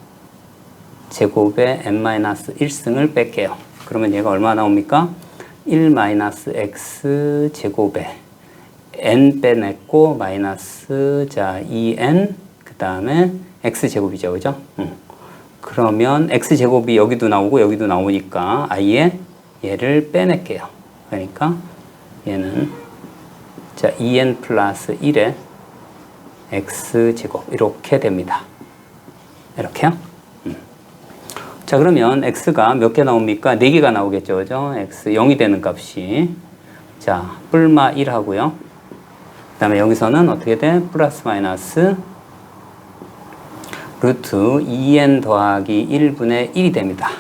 제곱에 n-1승을 뺄게요. 그러면 얘가 얼마 나옵니까? 1-x 제곱에 n 빼냈고, 마이너스, 자, 2n, 그 다음에 x제곱이죠. 그죠? 그러면 x제곱이 여기도 나오고 여기도 나오니까 아예 얘를 빼낼게요. 그러니까 얘는 자 2n 플러스 1의 x제곱 이렇게 됩니다. 이렇게요. 자, 그러면 x가 몇 개 나옵니까? 4개가 나오겠죠. 그죠? x 0이 되는 값이 자 뿔마 1 하고요. 그 다음에 여기서는 어떻게 돼? 플러스 마이너스 루트 2n 더하기 1분의 1이 됩니다.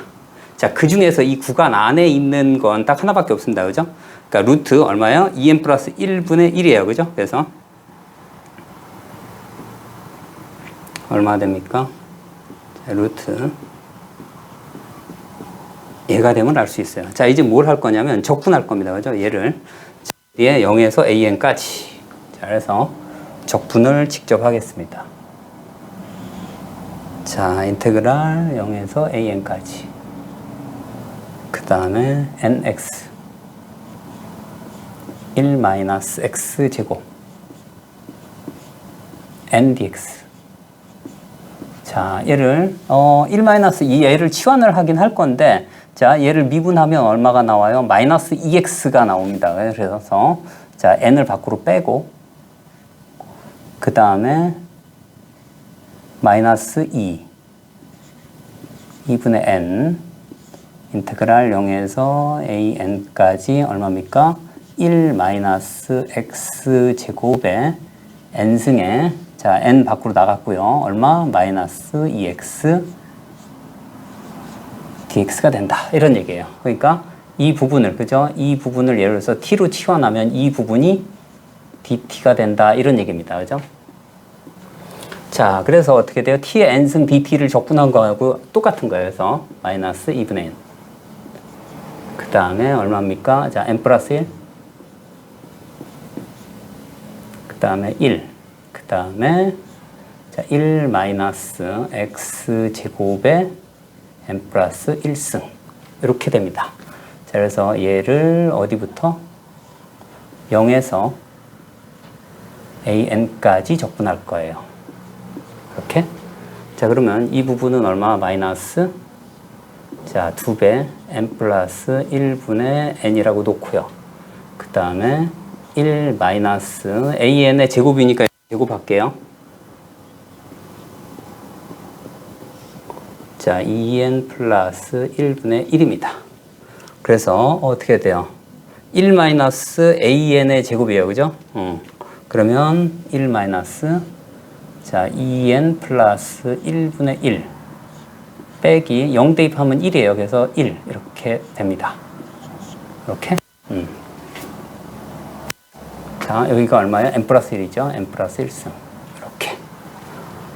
자, 그 중에서 이 구간 안에 있는 건 딱 하나밖에 없습니다. 그죠? 그러니까 루트 얼마예요? 2n 플러스 1분의 1이에요. 그죠? 그래서 얼마 됩니까? 자, 루트 얘가 되면 알 수 있어요. 자, 이제 뭘 할 거냐면 적분할 겁니다. 그죠? 얘를 얘 0에서 an까지. 자, 그래서 적분을 직접 하겠습니다. 자, 인테그랄 0에서 an까지. 그 다음에 nx 1-x 제곱 n dx 자, 얘를 1-2 얘를 치환을 하긴 할 건데, 자, 얘를 미분하면 얼마가 나와요? 마이너스 2x가 나옵니다. 그래서 자, n을 밖으로 빼고 그 다음에 마이너스 2분의 n 인테그랄 0에서 an까지 얼마입니까? 1 마이너스 x 제곱에 n승에 자, n 밖으로 나갔고요. 얼마? 마이너스 2x dx가 된다. 이런 얘기예요. 그러니까 이 부분을, 그죠? 이 부분을 예를 들어서 t로 치환하면 이 부분이 dt가 된다. 이런 얘기입니다. 그죠? 자, 그래서 어떻게 돼요? t의 n승 dt를 적분한 거하고 똑같은 거예요. 그래서 마이너스 2분의 n. 그 다음에 얼마입니까? 자, n 플러스 1. 그 다음에 1. 그 다음에 자, 1 마이너스 x 제곱에 n 플러스 1승. 이렇게 됩니다. 자, 그래서 얘를 어디부터? 0에서 an까지 적분할 거예요. 이렇게. 자, 그러면 이 부분은 얼마? 마이너스 자, 2배 n 플러스 1분의 n이라고 놓고요. 그 다음에 1 마이너스 an의 제곱이니까 제곱할게요. 자, 2n 플러스 1분의 1입니다. 그래서 어떻게 돼요? 1 마이너스 an의 제곱이에요. 그죠? 그러면 1 마이너스 자, 2n 플러스 1분의 1 빼기 0 대입하면 1이에요. 그래서 1 이렇게 됩니다. 이렇게. 자, 여기가 얼마예요? n 플러스 1이죠. n 플러스 1승. 이렇게.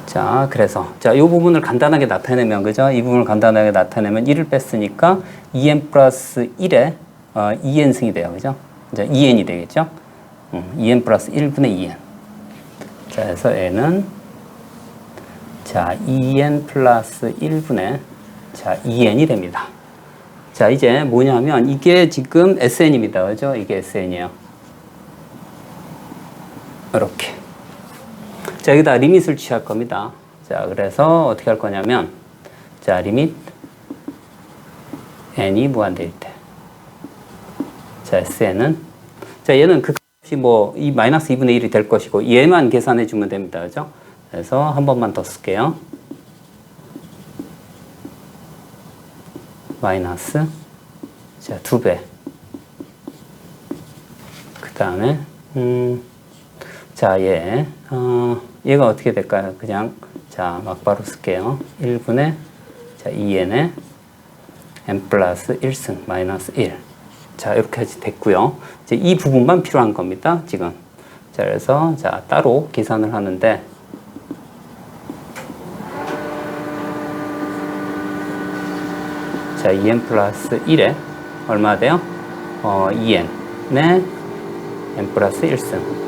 자, 그래서 자, 이 부분을 간단하게 나타내면, 그죠? 이 부분을 간단하게 나타내면 1을 뺐으니까 2n 플러스 1에 2n승이 돼요. 그죠? 이제 2n이 되겠죠? 2n 플러스 1분의 2n. 자, 그래서 n은 자, 2n 플러스 1분의 자, 2n이 됩니다. 자, 이제 뭐냐면 이게 지금 SN입니다. 그죠? 이게 SN이에요. 이렇게. 자, 여기다 리밋을 취할 겁니다. 자, 그래서 어떻게 할 거냐면 자, 리밋 n이 무한대일 때. 자, SN은 자, 얘는 그 값이 뭐 이 마이너스 2분의 1이 될 것이고 얘만 계산해 주면 됩니다. 그죠? 그래서 한 번만 더 쓸게요. 마이너스 자, 2배. 그 다음에 자, 얘가 어떻게 될까요? 그냥 자, 막바로 쓸게요. 1분의 자, 2n에 n 플러스 1승 마이너스 1. 자, 이렇게 됐고요. 이제 이 부분만 필요한 겁니다. 지금. 자, 그래서 자, 따로 계산을 하는데 자, 2n 플러스 1에 얼마 돼요? 2n에 n 플러스 1승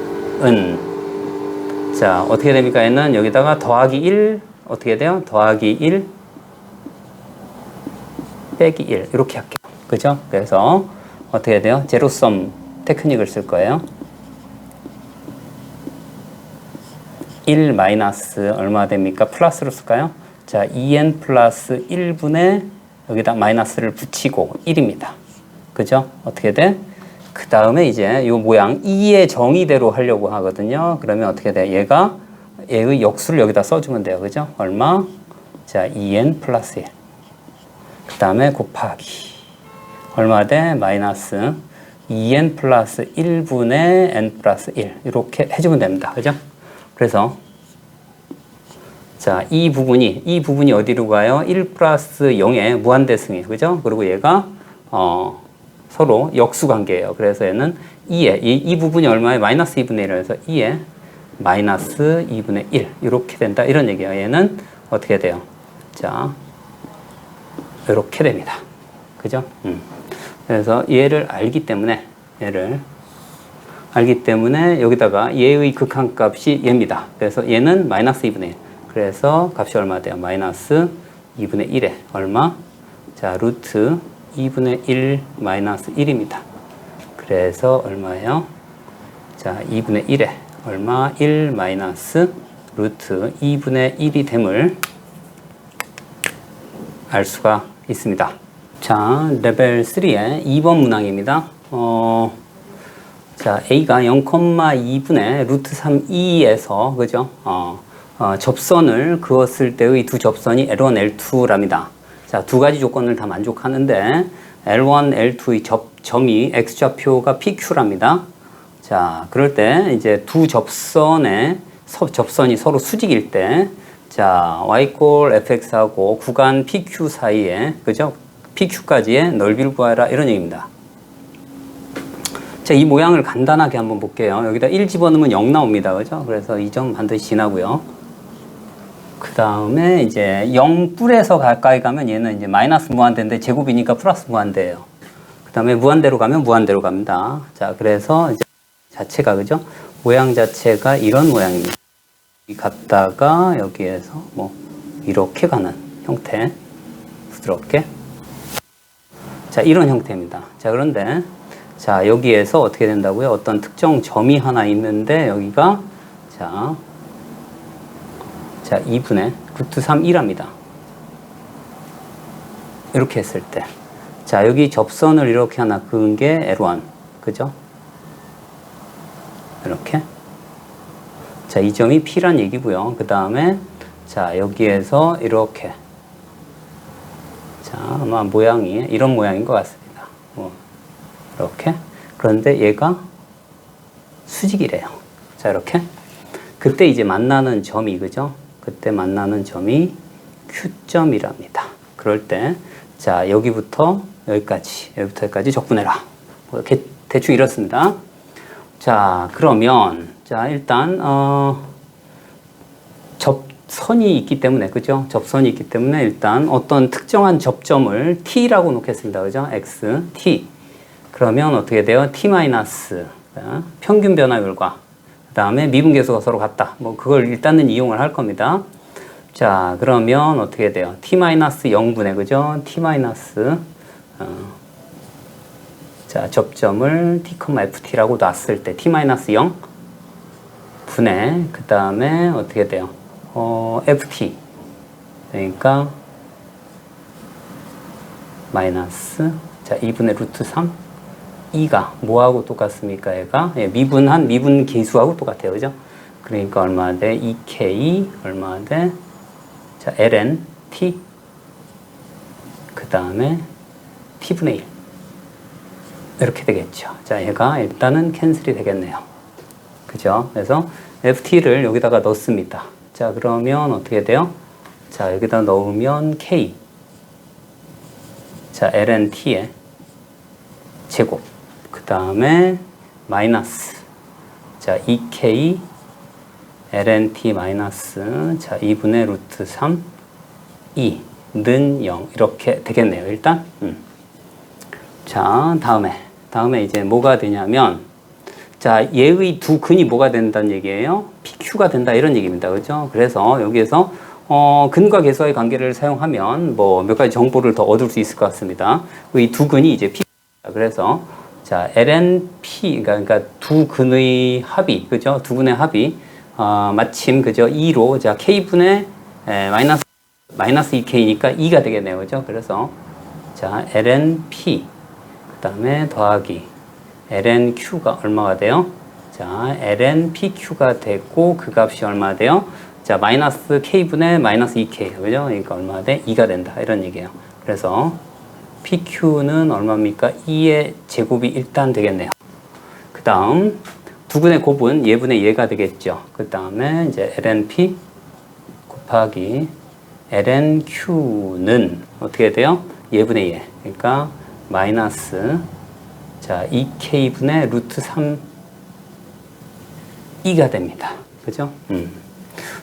자, 어떻게 됩니까? 얘는 여기다가 더하기 1 어떻게 돼요? 더하기 1 빼기 1 이렇게 할게요. 그죠? 그래서 어떻게 돼요? 제로섬 테크닉을 쓸 거예요. 1 마이너스 얼마 됩니까? 플러스로 쓸까요? 자, 2n 플러스 1분의 여기다 마이너스를 붙이고 1입니다. 그죠? 어떻게 돼? 그 다음에 이제 이 모양 2의 정의대로 하려고 하거든요. 그러면 어떻게 돼? 얘의 역수를 여기다 써주면 돼요. 그죠? 얼마? 자, 2n 플러스 1. 그 다음에 곱하기. 얼마 돼? 마이너스 2n 플러스 1분의 n 플러스 1. 이렇게 해주면 됩니다. 그죠? 그래서 자, 이 부분이 어디로 가요? 1 플러스 0의 무한대승이에요. 그죠? 그리고 얘가 서로 역수 관계예요. 그래서 얘는 2에 이 부분이 얼마에 마이너스 2분의 1이라서 2에 마이너스 2분의 1 이렇게 된다. 이런 얘기예요. 얘는 어떻게 돼요? 자, 이렇게 됩니다. 그죠? 그래서 얘를 알기 때문에 여기다가 얘의 극한값이 얘입니다. 그래서 얘는 마이너스 2분의 1. 그래서 값이 얼마 돼요? 마이너스 2분의 1에 얼마? 자, 루트 2분의 1 마이너스 1입니다. 그래서 얼마예요? 자, 2분의 1에 얼마? 1 마이너스 루트 2분의 1이 됨을 알 수가 있습니다. 자, 레벨 3의 2번 문항입니다. 자, a가 0,2분의 루트 3e에서, 그죠? 접선을 그었을 때의 두 접선이 L1, L2랍니다. 자, 두 가지 조건을 다 만족하는데, L1, L2의 점이 x좌표가 PQ랍니다. 자, 그럴 때, 이제 두 접선이 서로 수직일 때, 자, y 꼴 fx하고 구간 PQ 사이에, 그죠? PQ까지의 넓이를 구하라, 이런 얘기입니다. 자, 이 모양을 간단하게 한번 볼게요. 여기다 1 집어넣으면 0 나옵니다. 그죠? 그래서 이 점 반드시 지나고요. 그 다음에 이제 0 뿔에서 가까이 가면 얘는 이제 마이너스 무한대인데 제곱이니까 플러스 무한대예요. 그 다음에 무한대로 가면 무한대로 갑니다. 자, 그래서 이제 자체가, 그죠? 모양 자체가 이런 모양입니다. 갔다가 여기에서 뭐 이렇게 가는 형태. 부드럽게. 자, 이런 형태입니다. 자, 그런데 자, 여기에서 어떻게 된다고요? 어떤 특정 점이 하나 있는데 여기가 자 2분의 루트 3이랍니다. 이렇게 했을 때 자, 여기 접선을 이렇게 하나 그은 게 L1. 그죠? 이렇게. 자, 이 점이 P란 얘기고요. 그 다음에 자, 여기에서 이렇게 자, 아마 모양이 이런 모양인 것 같습니다. 이렇게. 그런데 얘가 수직이래요. 자, 이렇게. 그때 이제 만나는 점이, 그죠? 그때 만나는 점이 Q점이랍니다. 그럴 때, 자, 여기부터 여기까지 적분해라. 뭐 이렇게 대충 이렇습니다. 자, 그러면, 자, 일단, 접선이 있기 때문에, 그죠? 접선이 있기 때문에 일단 어떤 특정한 접점을 T라고 놓겠습니다. 그죠? X, T. 그러면 어떻게 돼요? T 마이너스 평균 변화율과 그 다음에 미분계수가 서로 같다. 뭐 그걸 일단은 이용을 할 겁니다. 자, 그러면 어떻게 돼요? T 마이너스 0분의, 그죠? T 마이너스 자, 접점을 T, FT라고 놨을 때 T 마이너스 0 분의 그 다음에 어떻게 돼요? FT 그러니까 마이너스 자, 2분의 루트 3 2가 뭐하고 똑같습니까? 얘가 미분 계수하고 똑같아요. 그죠? 그러니까 얼마 돼? 2K 얼마 돼? 자, ln t 그 다음에 t분의 1 이렇게 되겠죠. 자, 얘가 일단은 캔슬이 되겠네요. 그죠? 그래서 ft를 여기다가 넣습니다. 자, 그러면 어떻게 돼요? 자, 여기다 넣으면 k 자, ln t의 제곱 그 다음에 마이너스 자 2k ln t 마이너스 자 2분의 루트 3 2는 0 이렇게 되겠네요. 일단 자, 다음에 이제 뭐가 되냐면 자, 얘의 두 근이 뭐가 된다는 얘기예요? PQ가 된다 이런 얘기입니다. 그죠? 그래서 여기에서 근과 계수와의 관계를 사용하면 뭐 몇 가지 정보를 더 얻을 수 있을 것 같습니다. 이 두 근이 이제 P 그래서 자, lnp 그러니까 두 근의 합이 그죠? 두 근의 합이 마침 그죠? 2로 자 k분의 마이너스 2k니까 2가 되겠네요. 그죠? 그래서 자, lnp 그다음에 더하기 lnq가 얼마가 돼요? 자, lnpq가 되고 그 값이 얼마 돼요? 자, 마이너스 k분의 마이너스 2k 그죠? 그러니까 얼마 돼? 2가 된다 이런 얘기예요. 그래서 PQ는 얼마입니까? 2의 제곱이 일단 되겠네요. 그 다음 두 근의 곱은 얘분의 얘가 되겠죠. 그 다음에 이제 lnp 곱하기 lnq는 어떻게 돼요? 얘분의 얘. 그러니까 마이너스 자 2k분의 루트 3 2가 됩니다. 그죠?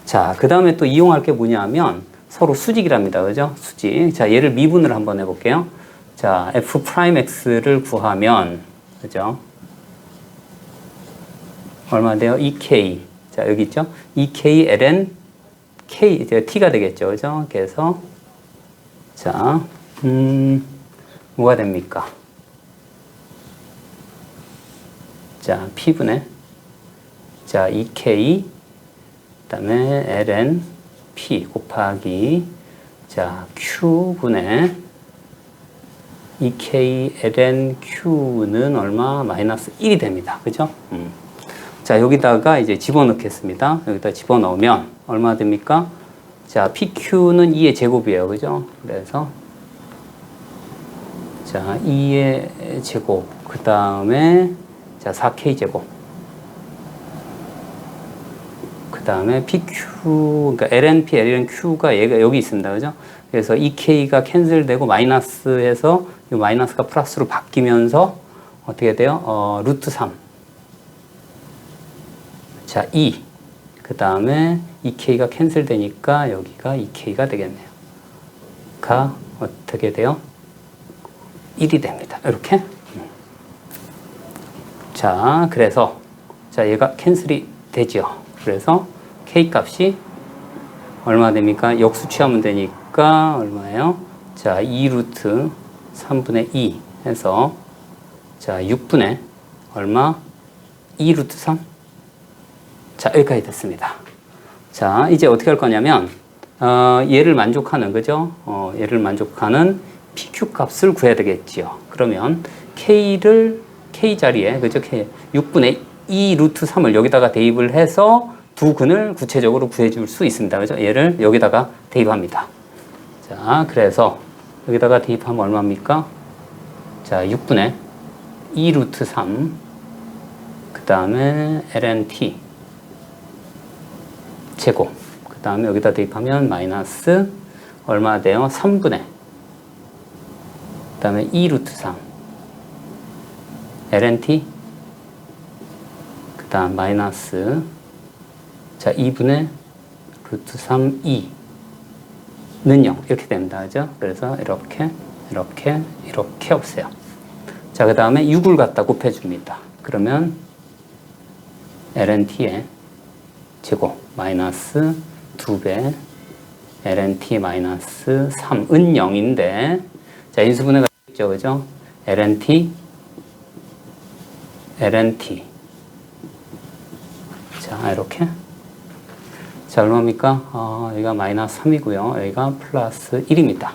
자, 그 다음에 또 이용할 게 뭐냐면 서로 수직이랍니다. 그죠? 수직. 자, 얘를 미분을 한번 해볼게요. 자, f'x를 구하면, 그죠? 얼마 돼요? 2k. 자, 여기 있죠? 2k ln k, 이제 t가 되겠죠. 그죠? 그래서, 자, 뭐가 됩니까? 자, p분의, 자, 2k, 그 다음에 ln p 곱하기 자, Q분의 2K ln Q는 얼마? 마이너스 1이 됩니다. 그죠? 자, 여기다가 이제 집어넣겠습니다. 여기다 집어넣으면 얼마 됩니까? 자, PQ는 2의 제곱이에요. 그죠? 그래서 자, 2의 제곱, 그 다음에 자, 4K 제곱, 그 다음에 PQ, 그러니까 LNP, LNQ가 얘가 여기 있습니다. 그죠? 그래서 2K가 캔슬되고 마이너스해서 이 마이너스가 플러스로 바뀌면서 어떻게 돼요? 루트 3. 자, 2. 그 다음에 2K가 캔슬되니까 여기가 2K가 되겠네요. 가 어떻게 돼요? 1이 됩니다. 이렇게. 자, 그래서 자, 얘가 캔슬이 되죠. 그래서 K 값이 얼마 됩니까? 역수 취하면 되니까 얼마예요? 자, 2 루트 3분의 2 해서 자, 6분의 얼마? 2 루트 3? 자, 여기까지 됐습니다. 자, 이제 어떻게 할 거냐면 얘를 만족하는, 그죠? 얘를 만족하는 PQ 값을 구해야 되겠지요. 그러면 K를 K 자리에, 그죠? 6분의 2 루트 3을 여기다가 대입을 해서 두 근을 구체적으로 구해줄 수 있습니다. 그죠? 얘를 여기다가 대입합니다. 자, 그래서 여기다가 대입하면 얼마입니까? 자, 6분의 2 루트 3, 그 다음에 ln(t) 제곱, 그 다음에 여기다 대입하면 마이너스 얼마 돼요? 3분의, 그 다음에 2 루트 3, ln(t), 그 다음 마이너스 자, 2분의 루트 3, 2는 0. 이렇게 됩니다. 그죠? 그래서 이렇게, 이렇게, 이렇게 없어요. 자, 그 다음에 6을 갖다 곱해줍니다. 그러면 lnt의 제곱 마이너스 2배 lnt 마이너스 3은 0인데 자, 인수분해가 있죠. 그죠? lnt 자, 이렇게 자, 얼마입니까? 여기가 마이너스 3이고요. 여기가 플러스 1입니다.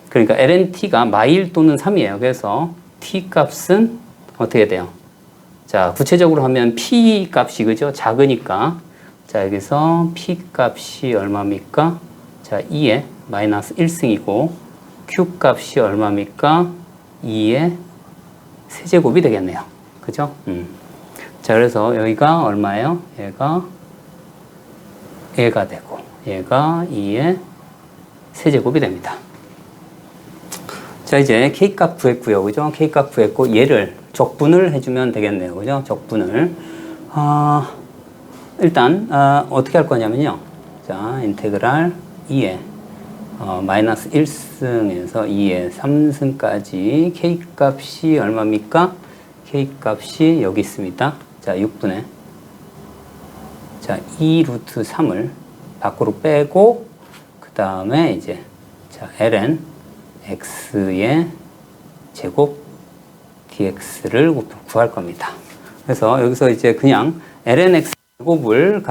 그러니까 lnt가 마일 또는 3이에요. 그래서 t 값은 어떻게 돼요? 자, 구체적으로 하면 p 값이, 그죠? 작으니까. 자, 여기서 p 값이 얼마입니까? 자, 2의 마이너스 1승이고, q 값이 얼마입니까? 2의 세제곱이 되겠네요. 그죠? 자, 그래서 여기가 얼마예요? 얘가 되고, 얘가 2의 세제곱이 됩니다. 자, 이제 K값 구했고요. 그죠? K값 구했고, 얘를 적분을 해주면 되겠네요. 그죠? 적분을. 일단, 어떻게 할 거냐면요. 자, 인테그랄 2의 마이너스 1승에서 2의 3승까지 K값이 얼마입니까? K값이 여기 있습니다. 자, 6분의 자, 2 루트 3을 밖으로 빼고, 그 다음에 이제, 자, ln x의 제곱 dx를 구할 겁니다. 그래서 여기서 이제 그냥 ln x 제곱을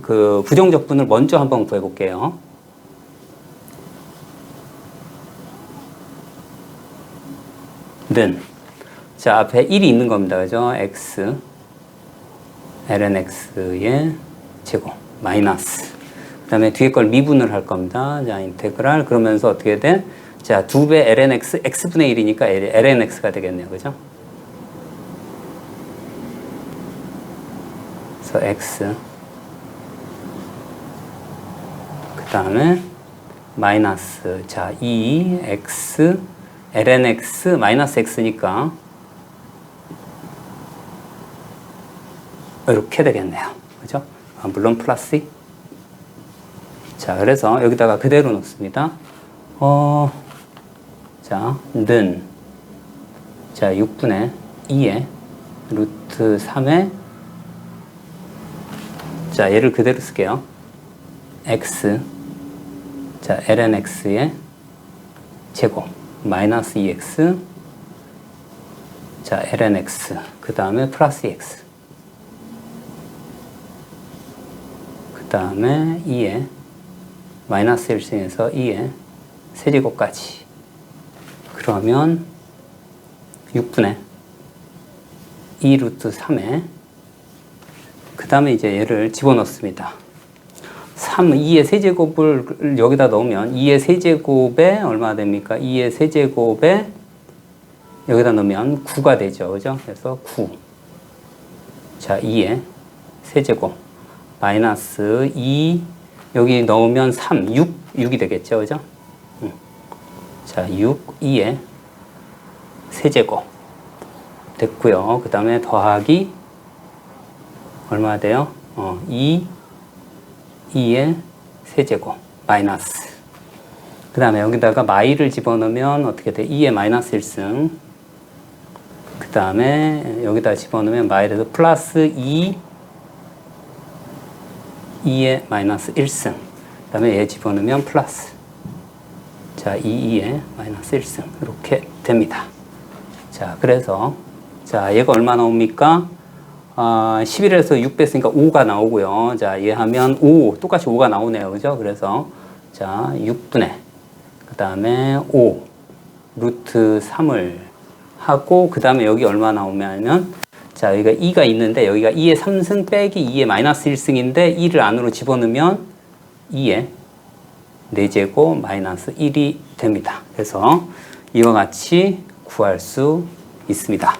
그 부정적분을 먼저 한번 구해 볼게요. 는, 자, 앞에 1이 있는 겁니다. 그죠? x, ln x의 제곱 마이너스 그 다음에 뒤에 걸 미분을 할 겁니다. 자, 인테그랄 그러면서 어떻게 돼? 자, 2배 ln x x분의 1이니까 ln x가 되겠네요. 그죠? 그래서 x 그 다음에 마이너스 자, 2x ln x 마이너스 x니까 이렇게 되겠네요. 그죠? 물론 플러스 2. 자, 그래서 여기다가 그대로 놓습니다. 자, 는, 자, 6분의 2의 루트 3의, 자, 얘를 그대로 쓸게요. x, 자, ln x의 제곱, 마이너스 2x, 자, ln x, 그 다음에 플러스 2x. 그 다음에 2에 마이너스 1승에서 2에 세제곱까지. 그러면 6분의 2 루트 3에 그 다음에 이제 얘를 집어넣습니다. 2의 세제곱을 여기다 넣으면 2의 세제곱에 얼마 됩니까? 2의 세제곱에 여기다 넣으면 9가 되죠. 그죠? 그래서 9. 자, 2의 세제곱 마이너스 2 여기 넣으면 3, 6이 되겠죠. 그죠? 자, 6, 2의 세제곱 됐고요. 그 다음에 더하기 얼마 돼요? 2의 세제곱 마이너스 그 다음에 여기다가 마이를 집어넣으면 어떻게 돼? 2의 마이너스 1승 그 다음에 여기다 집어넣으면 마이에서 플러스 2의 마이너스 1승 그 다음에 얘 집어넣으면 플러스 자 2의 마이너스 1승 이렇게 됩니다. 자 그래서 자 얘가 얼마 나옵니까? 11에서 6 뺐으니까 5가 나오고요. 자, 얘 하면 5, 똑같이 5가 나오네요. 그죠? 그래서, 자, 6분의, 그 다음에 5, 루트 3을 하고, 그 다음에 여기 얼마 나오냐면, 자, 여기가 2가 있는데, 여기가 2의 3승 빼기 2의 마이너스 1승인데, 2를 안으로 집어넣으면 2의 4제곱 마이너스 1이 됩니다. 그래서 이와 같이 구할 수 있습니다.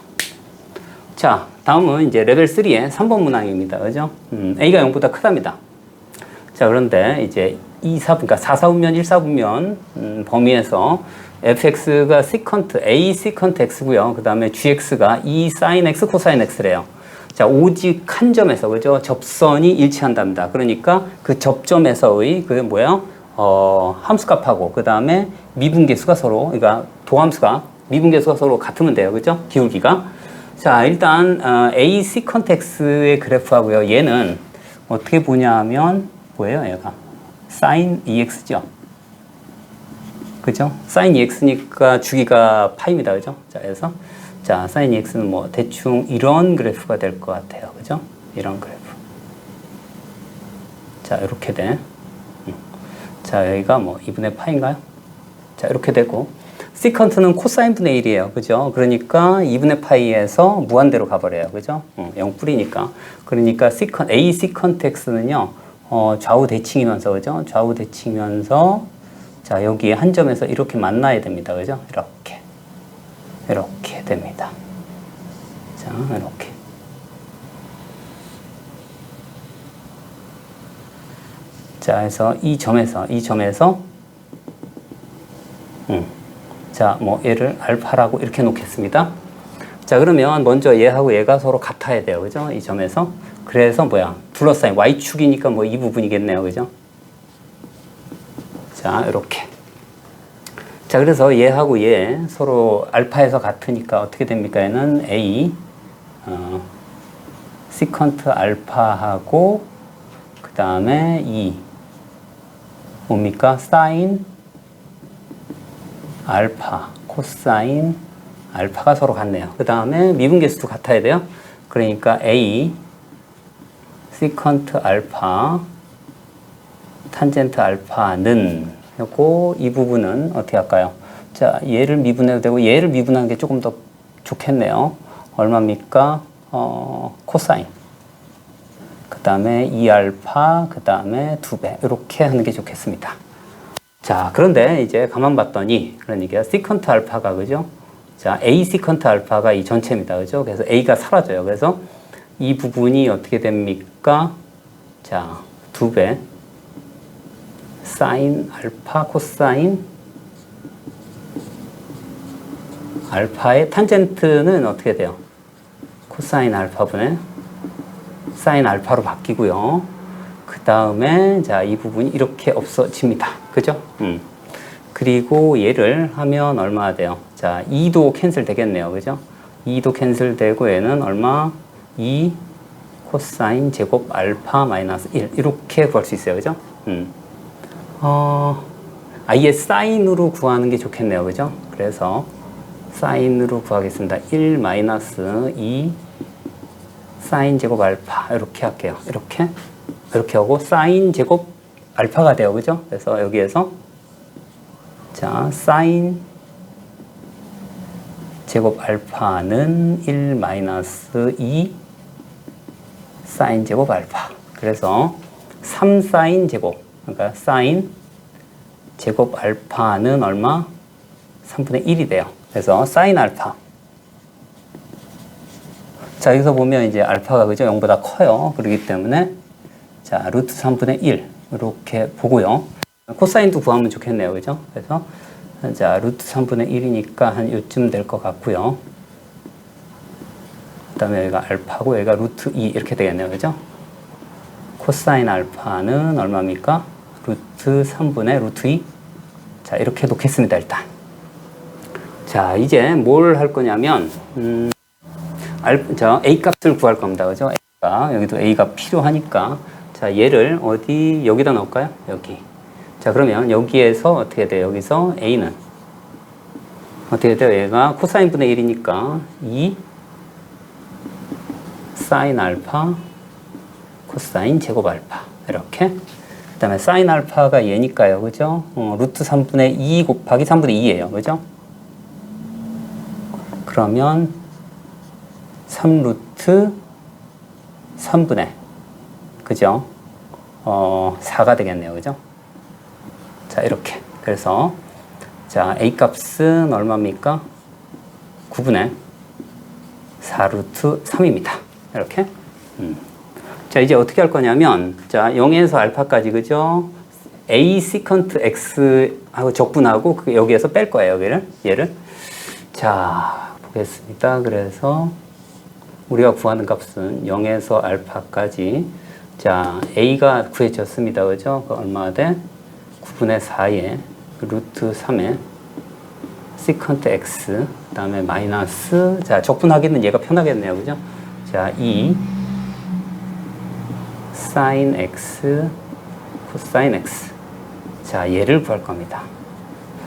자, 다음은 이제 레벨 3의 3번 문항입니다. 그죠? A가 0보다 크답니다. 자, 그런데 이제 4, 4분면, 1사분면 범위에서 fx가 secant, a secant x고요. 그 다음에 gx가 2 sin x, cosine x래요. 자, 오직 한 점에서, 그죠? 접선이 일치한답니다. 그러니까 그 접점에서의 그 뭐예요? 함수값하고 그 다음에 미분계수가 서로, 그러니까 도함수가 미분계수가 서로 같으면 돼요. 그죠? 기울기가. 자, 일단 A secant x의 그래프하고요. 얘는 어떻게 보냐 하면 뭐예요? 얘가 sin EX죠. 그죠? sin EX니까 주기가 파입니다. 그죠? 자, 그래서 자, sin EX는 뭐 대충 이런 그래프가 될 것 같아요. 그죠? 이런 그래프. 자, 이렇게 돼. 자, 여기가 뭐 2분의 파인가요? 자, 이렇게 되고 시컨트는 코사인 분의 1이에요. 그죠? 그러니까 2분의 파이에서 무한대로 가버려요. 그죠? 0 뿌리니까. 그러니까 A 시컨트 x는요, 좌우 대칭이면서, 그죠? 좌우 대칭이면서, 자, 여기 한 점에서 이렇게 만나야 됩니다. 그죠? 이렇게 됩니다. 자, 이렇게. 자, 그래서 이 점에서, 자, 뭐 얘를 알파라고 이렇게 놓겠습니다. 자, 그러면 먼저 얘하고 얘가 서로 같아야 돼요. 그죠? 이 점에서. 그래서 뭐야? 둘러싸인 y축이니까 뭐 이 부분이겠네요. 그죠? 자, 이렇게. 자, 그래서 얘하고 얘 서로 알파에서 같으니까 어떻게 됩니까? 얘는 A 시컨트 알파하고 그 다음에 2 뭡니까? 사인 알파, 코사인 알파가 서로 같네요. 그 다음에 미분계수도 같아야 돼요. 그러니까 A 시컨트 알파 탄젠트 알파는 하고 이 부분은 어떻게 할까요? 자, 얘를 미분해도 되고 얘를 미분하는 게 조금 더 좋겠네요. 얼마입니까? 코사인 그 다음에 2알파 그 다음에 2배 이렇게 하는 게 좋겠습니다. 자, 그런데 이제 가만 봤더니, 그러니까 시컨트 알파가, 그죠? 자, A 시컨트 알파가 이 전체입니다. 그죠? 그래서 A가 사라져요. 그래서 이 부분이 어떻게 됩니까? 자, 2배 사인 알파 코사인 알파의 탄젠트는 어떻게 돼요? 코사인 알파분의 사인 알파로 바뀌고요. 그 다음에 자, 이 부분이 이렇게 없어집니다. 그죠? 그리고 얘를 하면 얼마나 돼요? 자, 2도 캔슬 되겠네요. 그죠? 2도 캔슬 되고 얘는 얼마? 2 코사인 제곱 알파 마이너스 1 이렇게 구할 수 있어요. 그죠? 아예 사인으로 구하는 게 좋겠네요. 그죠? 그래서 사인으로 구하겠습니다. 1 마이너스 2 사인 제곱 알파 이렇게 할게요. 이렇게 하고 사인 제곱 알파가 돼요. 그죠? 그래서 여기에서 자, 사인 제곱 알파는 1 마이너스 2 사인 제곱 알파. 그래서 3 사인 제곱. 그러니까 사인 제곱 알파는 얼마? 3분의 1이 돼요. 그래서 사인 알파. 자, 여기서 보면 이제 알파가 그죠? 0보다 커요. 그렇기 때문에 자, 루트 3분의 1 이렇게 보고요. 코사인도 구하면 좋겠네요. 그죠? 그래서 자, 루트 3분의 1이니까 한 요쯤 될 것 같고요. 그 다음에 여기가 알파고 여기가 루트 2 이렇게 되겠네요. 그죠? 코사인 알파는 얼마입니까? 루트 3분의 루트 2. 자, 이렇게 놓겠습니다. 일단. 자, 이제 뭘 할 거냐면 자, A 값을 구할 겁니다. 그죠? A가, 여기도 A가 필요하니까. 자, 얘를 어디, 여기다 넣을까요? 여기. 자, 그러면 여기에서 어떻게 돼요? 여기서 A는 어떻게 돼요? 얘가 코사인 분의 1이니까 2 사인 알파 코사인 제곱 알파. 이렇게. 그 다음에 사인 알파가 얘니까요. 그죠? 루트 3분의 2 곱하기 3분의 2예요. 그죠? 그러면 3루트 3분의 그죠? 4가 되겠네요. 그죠? 자, 이렇게. 그래서 자, A 값은 얼마입니까? 9분의 4루트 3입니다. 이렇게. 자, 이제 어떻게 할 거냐면 자, 0에서 알파까지 그죠? A 시컨트 X하고 적분하고 여기에서 뺄 거예요. 얘를. 자, 보겠습니다. 그래서 우리가 구하는 값은 0에서 알파까지 자, A가 구해졌습니다. 그죠? 그 얼마가 돼? 9분의 4에 루트 3에 시컨트 X 그 다음에 마이너스 자, 적분하기는 얘가 편하겠네요. 그죠? 자, 2 사인 X 코사인 X 자, 얘를 구할 겁니다.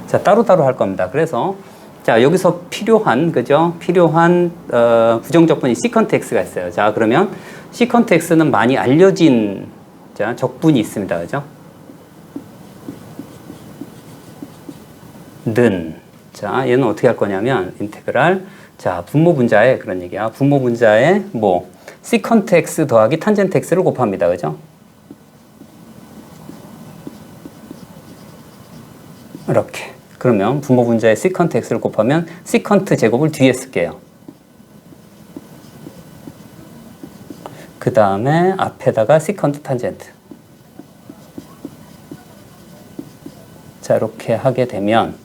자, 따로따로 할 겁니다. 그래서 자, 여기서 필요한 그죠? 필요한 부정적분이 시컨트 X가 있어요. 자, 그러면 시컨트 X는 많이 알려진 자, 적분이 있습니다. 그죠? 는 자, 얘는 어떻게 할 거냐면 인테그랄 자, 분모 분자에 그런 얘기야. 분모 분자에 뭐 시컨트 X 더하기 탄젠트 X를 곱합니다. 그죠? 이렇게. 그러면 분모 분자에 시컨트 X를 곱하면 시컨트 제곱을 뒤에 쓸게요. 그 다음에 앞에다가 시컨트 탄젠트. 자, 이렇게 하게 되면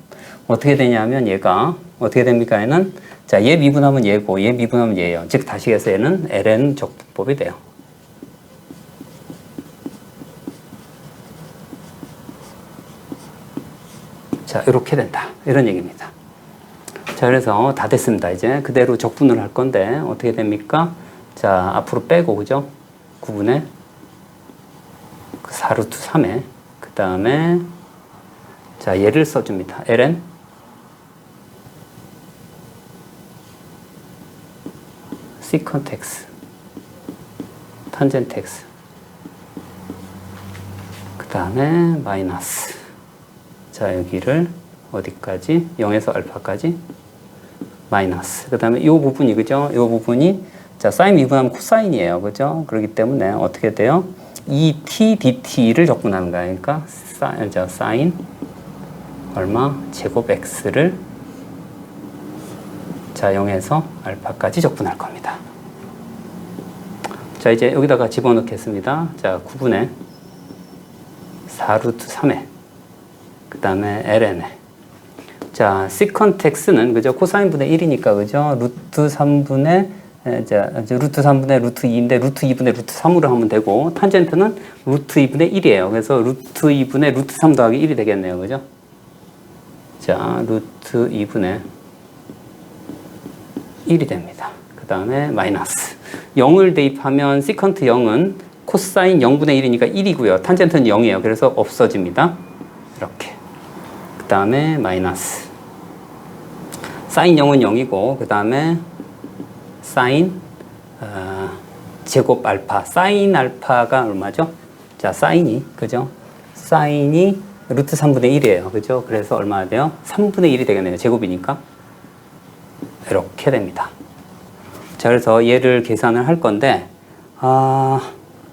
어떻게 되냐면 얘가 어떻게 됩니까? 얘는 자, 얘 미분하면 얘고 얘 미분하면 얘예요. 즉 다시 해서 얘는 ln 적분법이 돼요. 자, 이렇게 된다. 이런 얘기입니다. 자, 그래서 다 됐습니다. 이제 그대로 적분을 할 건데 어떻게 됩니까? 자, 앞으로 빼고 그죠? 9분의 4루트 3에 그 다음에 자, 얘를 써줍니다. ln 시컨트 x 탄젠트 x 그 다음에 마이너스 자, 여기를 어디까지? 0에서 알파까지 마이너스 그 다음에 이 부분이 그죠? 이 부분이 자, 사인 미분하면 코사인이에요. 그죠? 그렇기 때문에 어떻게 돼요? 2t dt를 적분하는 거야. 그러니까 사인 얼마? 제곱 x를 자, 0에서 알파까지 적분할 겁니다. 자, 이제 여기다가 집어넣겠습니다. 자, 9분의 4루트 3에 그 다음에 ln에 자, 시컨트 x는 그죠? 코사인 분의 1이니까 그죠? 루트 3분의 자, 루트 3분의 루트 2인데 루트 2분의 루트 3으로 하면 되고 탄젠트는 루트 2분의 1이에요. 그래서 루트 2분의 루트 3 더하기 1이 되겠네요. 그죠? 자, 루트 2분의 1이 됩니다. 그 다음에 마이너스 0을 대입하면 시컨트 0은 코사인 0분의 1이니까 1이고요. 탄젠트는 0이에요. 그래서 없어집니다. 이렇게. 그 다음에 마이너스 사인 0은 0이고 그 다음에 사인 제곱 알파 사인 알파가 얼마죠? 자, 사인이 그죠? 사인이 루트 3분의 1이에요. 그죠? 그래서 얼마나 돼요? 3분의 1이 되겠네요. 제곱이니까. 이렇게 됩니다. 자, 그래서 얘를 계산을 할 건데,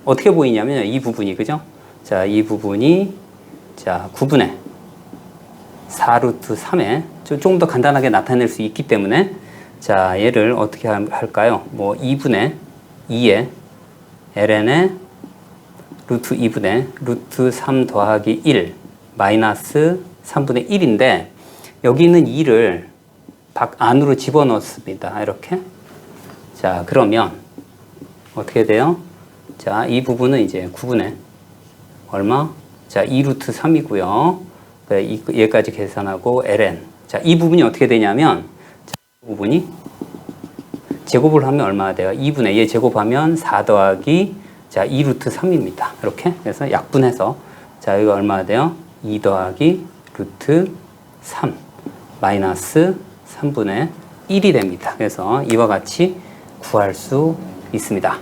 어떻게 보이냐면, 이 부분이, 그죠? 자, 이 부분이, 자, 9분의 4루트 3에 조금 더 간단하게 나타낼 수 있기 때문에, 자, 얘를 어떻게 할까요? 뭐, 2분의 2에 ln의 루트 2분의 루트 3 더하기 1 마이너스 3분의 1인데, 여기 있는 2를 안으로 집어넣습니다. 이렇게. 자, 그러면 어떻게 돼요? 자, 이 부분은 이제 9분의 얼마? 자, 2루트 3이고요. 얘까지 계산하고 ln. 자, 이 부분이 어떻게 되냐면, 자, 이 부분이 제곱을 하면 얼마나 돼요? 2분의 얘 제곱하면 4 더하기 자, 2루트 3입니다. 이렇게. 그래서 약분해서 자, 이거 얼마나 돼요? 2 더하기 루트 3 마이너스 3분의 1이 됩니다. 그래서 이와 같이 구할 수 있습니다.